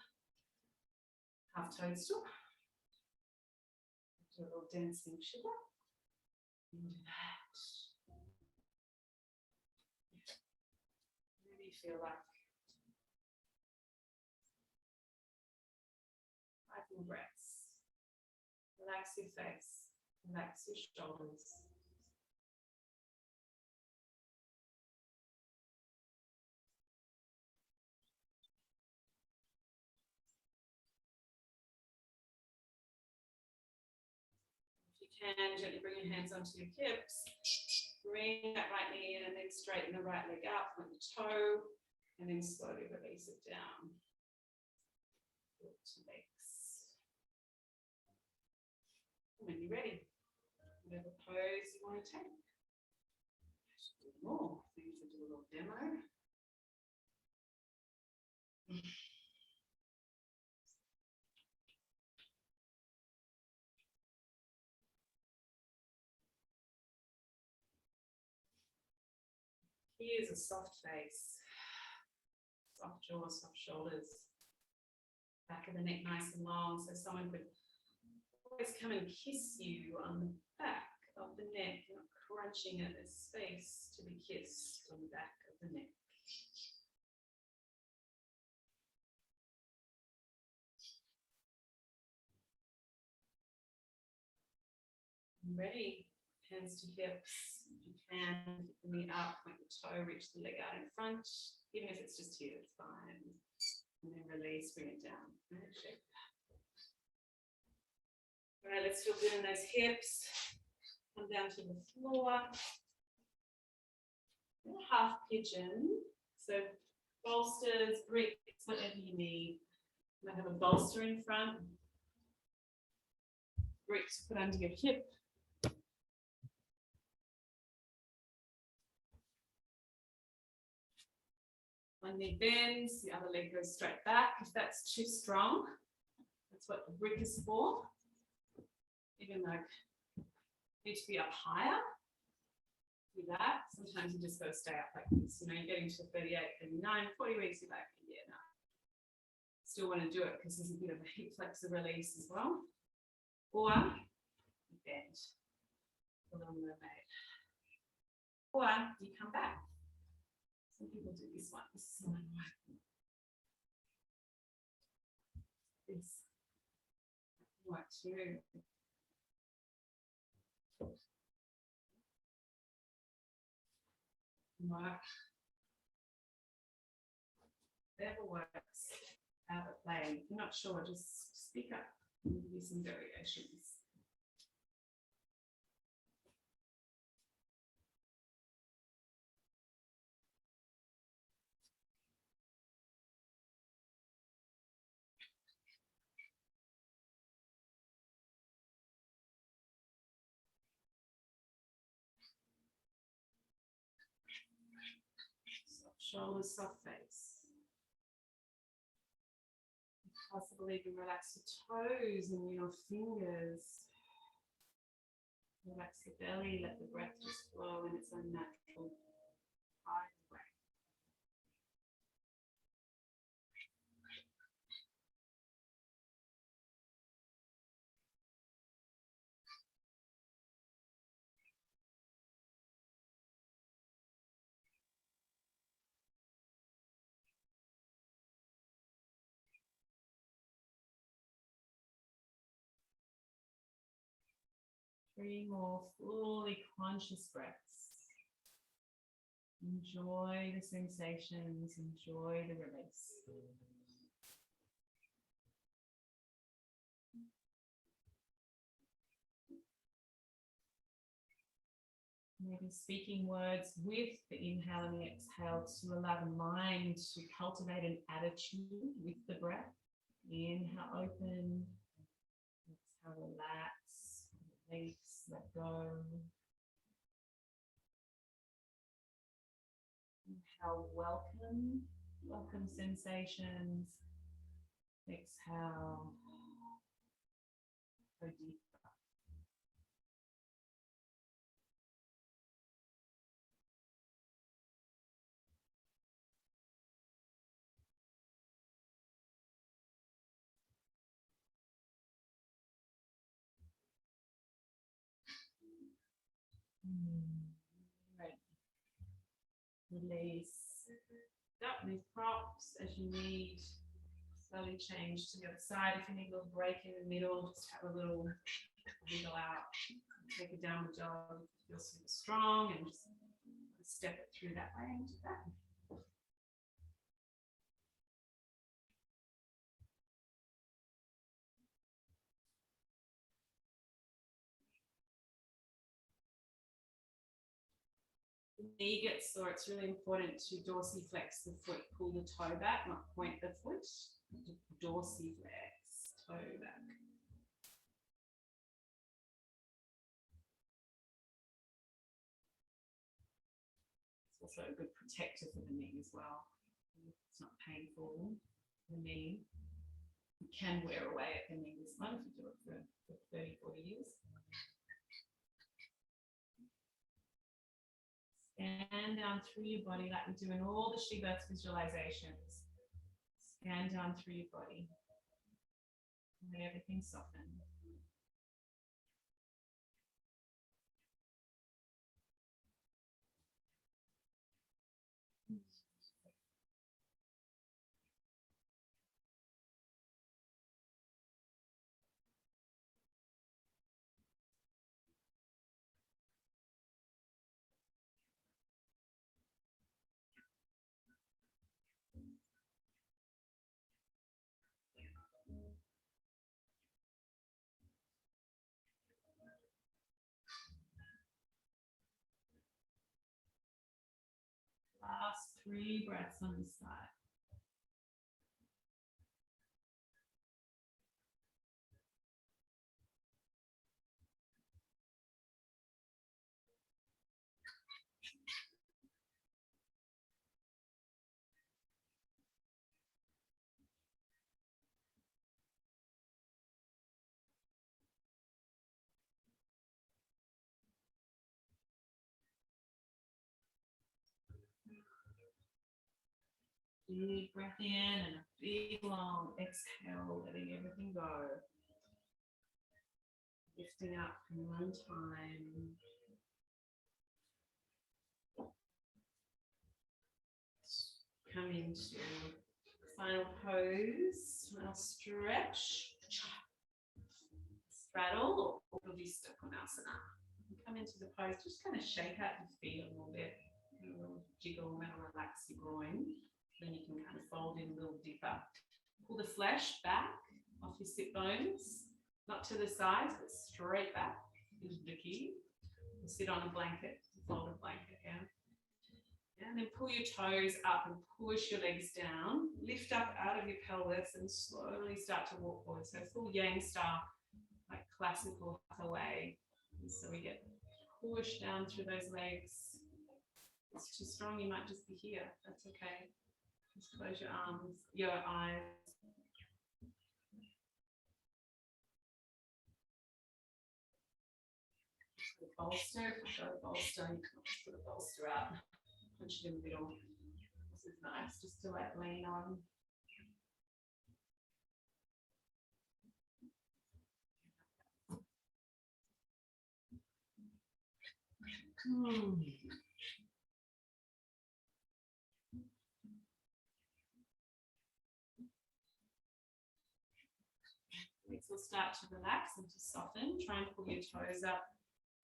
half toadstool. Do a little dancing shiver. You can do that. Maybe feel like 5 more breaths. Relax your face. Relax your shoulders. If you can, gently bring your hands onto your hips. Bring that right knee in and then straighten the right leg up with the toe and then slowly release it down. Foot to legs. When you're ready, whatever pose you want to take. Do more. Things to do a little demo. Here's a soft face, soft jaw, soft shoulders, back of the neck nice and long, so someone could always come and kiss you on the back of the neck, not crunching it. There's space to be kissed on the back of the neck. Ready? Hands to hips. If you can, keep the knee up, point the toe, reach the leg out in front. Even if it's just here, it's fine. And then release, bring it down. Shake that. All right, let's feel good in those hips. Come down to the floor. Half pigeon. So bolsters, bricks, whatever you need. You might have a bolster in front. Bricks put under your hip. One knee bends, the other leg goes straight back. If that's too strong, that's what the brick is for. Even though you need to be up higher, do that. Sometimes you just got to stay up like this. You know, you're getting to 38, 39, 40 weeks, you're like, yeah, no. Still want to do it because there's a bit of a hip flexor release as well. Or bend, a little mermaid. Or you come back. Some people do this one. This is one. This works too. Work. Whatever works. Have it play. If you're not sure, just speak up and give you some variations. Soft shoulders, soft face. Possibly you can relax your toes and your fingers. Relax the belly, let the breath just flow in its own natural way. Three more fully conscious breaths. Enjoy the sensations, enjoy the release. Maybe speaking words with the inhale and the exhale to allow the mind to cultivate an attitude with the breath. Inhale, open. Exhale, relax. Release, let go. Inhale, welcome sensations. Exhale, go deeper. Right. Release. Up with props as you need. Slowly change to the other side. If you need a little break in the middle, just have a little wiggle out. Take a downward dog. Feel super strong and just step it through that way into that. The knee gets sore, it's really important to dorsiflex the foot, pull the toe back, not point the foot. Dorsiflex, toe back. It's also a good protector for the knee as well. It's not painful. The knee, you can wear away at the knee this one if you do it for 30, 40 years. Scan down through your body like we do in all the she birth visualizations. Scan down through your body. Let everything soften. Last 3 breaths on this side. Big breath in and a big long exhale, letting everything go. Lifting up in one time. Come into final pose, final stretch. Straddle or you'll be stuck on asana. Come into the pose, just kind of shake out your feet a little bit. A little jiggle, that'll relax your groin. Then you can kind of fold in a little deeper. Pull the flesh back off your sit bones, not to the sides, but straight back is the key. We'll sit on a blanket, fold a blanket, yeah. And then pull your toes up and push your legs down. Lift up out of your pelvis and slowly start to walk forward. So full yang style, like classical away. And so we get pushed down through those legs. If it's too strong, you might just be here. That's okay. Just close your arms, your eyes. Bolster, if you've got a bolster, you can just put a bolster out. Punch it in the middle. This is nice, just to like lean on. Legs will start to relax and to soften. Try and pull your toes up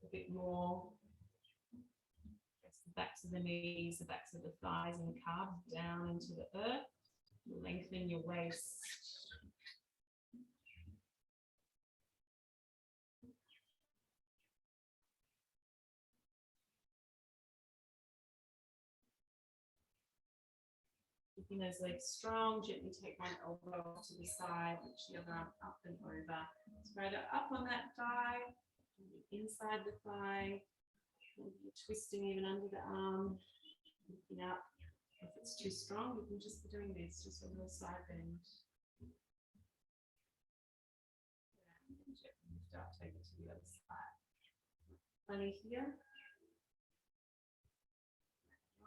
a bit more. Press the backs of the knees, the backs of the thighs and the calves down into the earth. Lengthen your waist. Keeping those legs strong, gently take one elbow to the side, reach the other arm up and over. Spread it up on that thigh, inside the thigh, twisting even under the arm, lifting up. If it's too strong, you can just be doing this, just a little side bend. And gently lift up, take it to the other side. Funny here.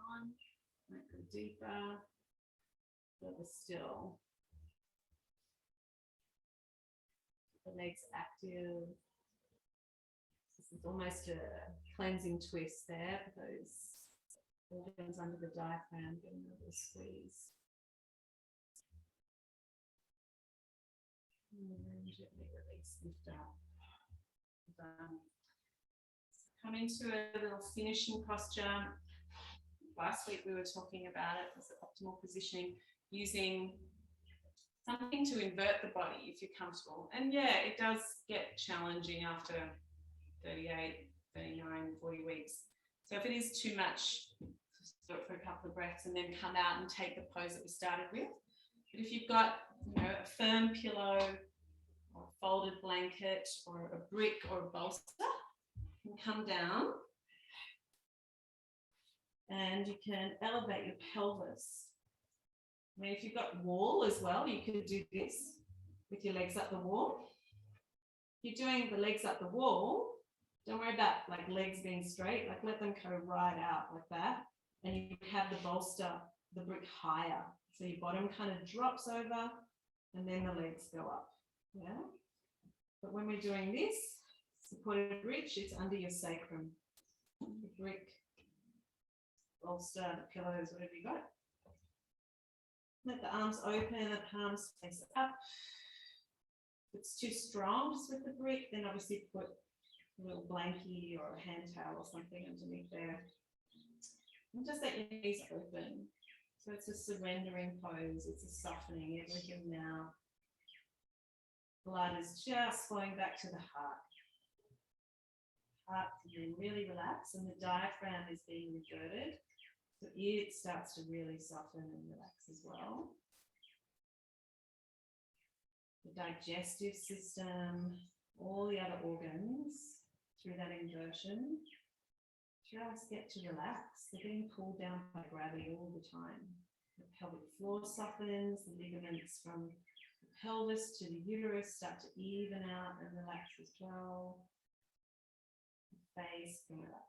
On, might go deeper. Further still. Keep the legs active. This is almost a cleansing twist there for those organs under the diaphragm, getting a little squeeze. And gently release, lift up. Done. Come into a little finishing posture. Last week we were talking about it as optimal positioning, using something to invert the body if you're comfortable. And yeah, it does get challenging after 38, 39, 40 weeks. So if it is too much, just do it for a couple of breaths and then come out and take the pose that we started with. But if you've got, you know, a firm pillow or a folded blanket or a brick or a bolster, you can come down and you can elevate your pelvis. I mean, if you've got wall as well, you could do this with your legs up the wall. If you're doing the legs up the wall, don't worry about like legs being straight, like let them go right out like that. And you have the bolster, the brick higher. So your bottom kind of drops over and then the legs go up, yeah? But when we're doing this, supported bridge, it's under your sacrum. The brick, bolster, the pillows, whatever you got. Let the arms open, the palms face up. If it's too strong just with the brick, then obviously put a little blankie or a hand towel or something underneath there. And just let your knees open. So it's a surrendering pose, it's a softening, everything now. Blood is just flowing back to the heart. Heart can really relax and the diaphragm is being reverted. So it starts to really soften and relax as well. The digestive system, all the other organs through that inversion, just get to relax. They're being pulled down by gravity all the time. The pelvic floor softens, the ligaments from the pelvis to the uterus start to even out and relax as well. The face can relax.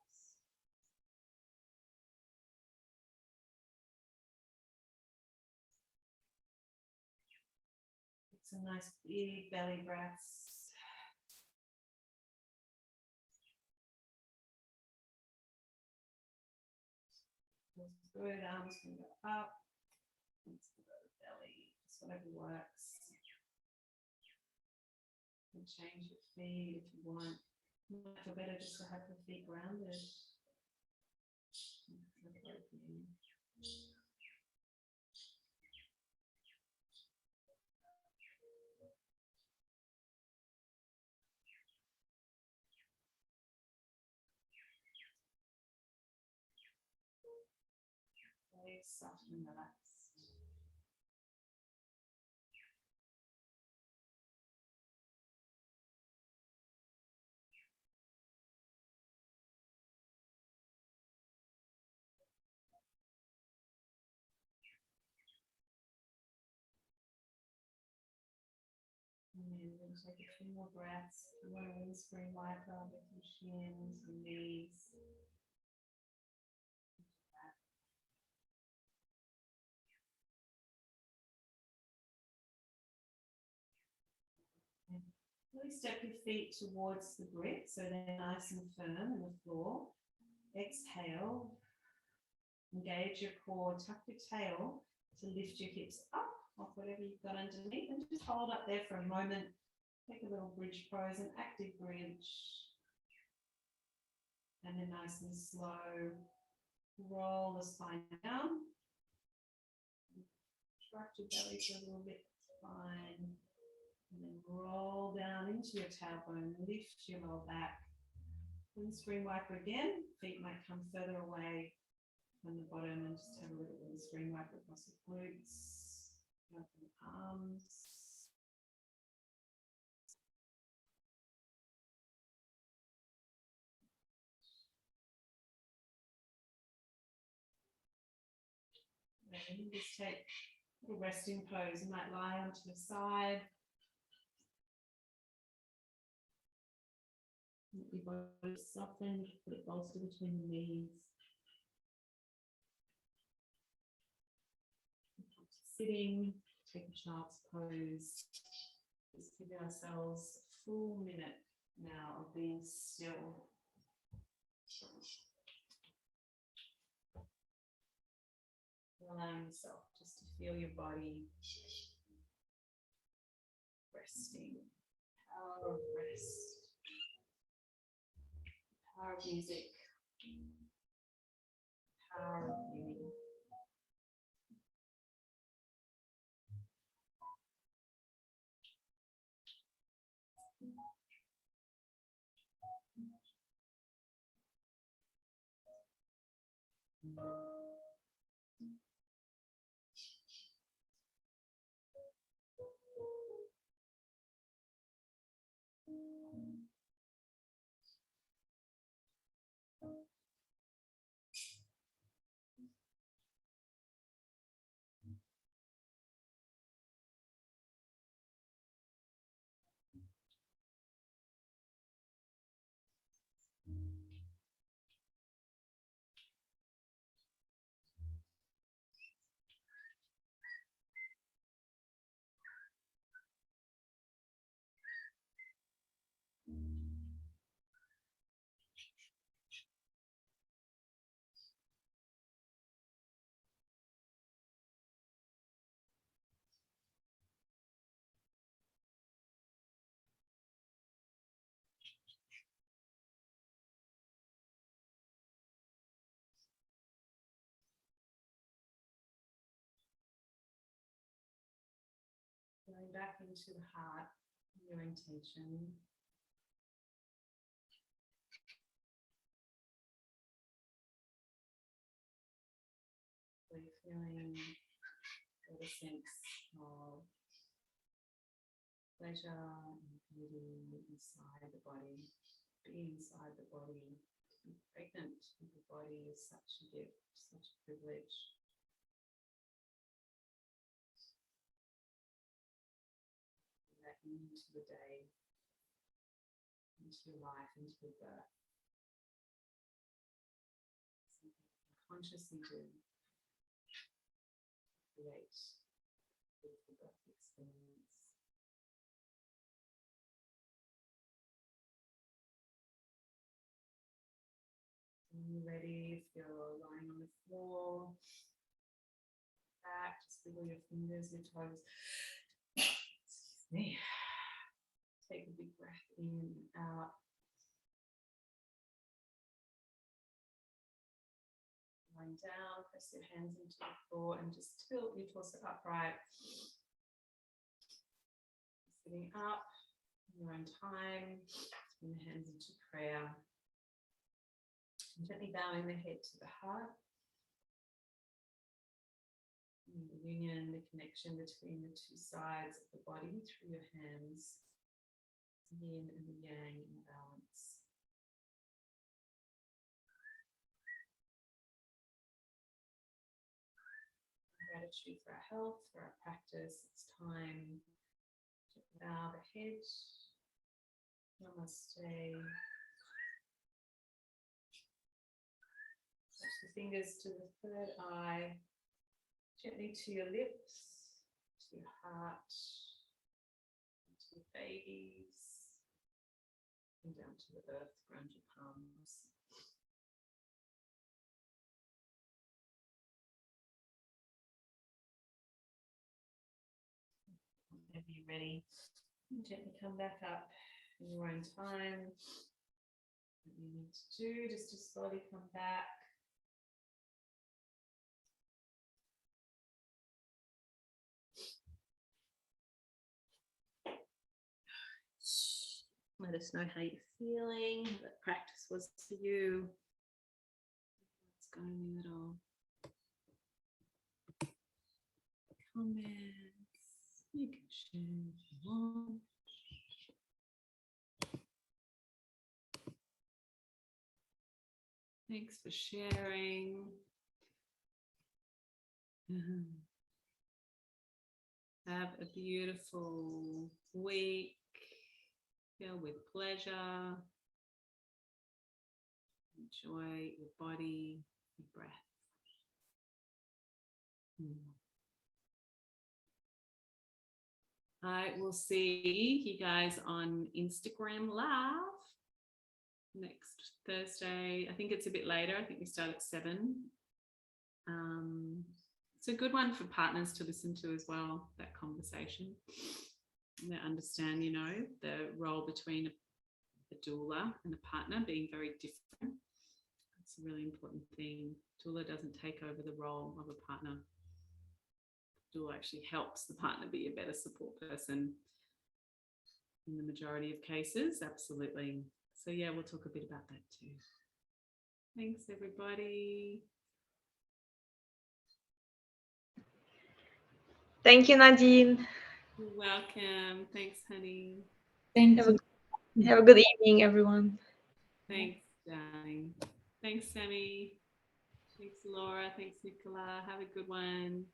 some nice big belly breaths. Feels good. Arms can go up. Let's go to the belly. Just whatever works. You can change your feet if you want. It might feel better just to have the feet grounded. Very soft and relaxed. And then we're going to take a few more breaths. You want to windscreen wiper with your shins and knees. And really step your feet towards the grid so they're nice and firm on the floor. Exhale. Engage your core. Tuck your tail to lift your hips up off whatever you've got underneath, and just hold up there for a moment. Take a little bridge pose, an active bridge. And then nice and slow, roll the spine down. Contract your belly for a little bit, fine. And then roll down into your tailbone, lift your lower back. Windscreen wiper again, feet might come further away from the bottom, and just have a little windscreen wiper across the glutes, open the arms. And you just take a little resting pose. You might lie onto the side. Let your body soften, put it bolster between the knees. Sitting, take a child's pose. Just give ourselves a full minute now of being still. Allowing yourself just to feel your body resting. Power of rest. Power of music. Power of beauty. Going back into the heart, your intention. So you're feeling a sense of pleasure and beauty inside the body. Being inside the body, to be pregnant with the body is such a gift, such a privilege. That into the day, into your life, into your birth. Something you can consciously do to create the birth experience. you're ready, if you're lying on the floor, back, just wiggle your fingers, your toes. Excuse me. Take a big breath in and out. Lying down, press your hands into the floor and just tilt your torso upright. Sitting up in your own time, bring the hands into prayer. And gently bowing the head to the heart. And the union, the connection between the two sides of the body through your hands. Yin and the yang in balance. Gratitude for our health, for our practice. It's time to bow the head. Namaste. Touch the fingers to the third eye. Gently to your lips, to your heart, to your babies. And down to the earth, ground your palms. Whenever you're ready, gently come back up in your own time. What you need to do, just to slowly come back. Let us know how you're feeling, how that practice was for you. What's going with it all? Comments, you can share if you want. Thanks for sharing. Have a beautiful week. Feel with pleasure. Enjoy your body, your breath. I will see you guys on Instagram Live next Thursday. I think it's a bit later. I think we start at 7. It's a good one for partners to listen to as well, that conversation. And they understand, you know, the role between a doula and a partner being very different. It's a really important thing. Doula doesn't take over the role of a partner. Doula actually helps the partner be a better support person in the majority of cases. Absolutely. So yeah, we'll talk a bit about that too. Thanks, everybody. Thank you, Nadine. You're welcome. Thanks, honey. Thank Have you. have a good evening, everyone. Thanks, darling. Thanks, Sammy. Thanks, Laura. Thanks, Nicola. Have a good one.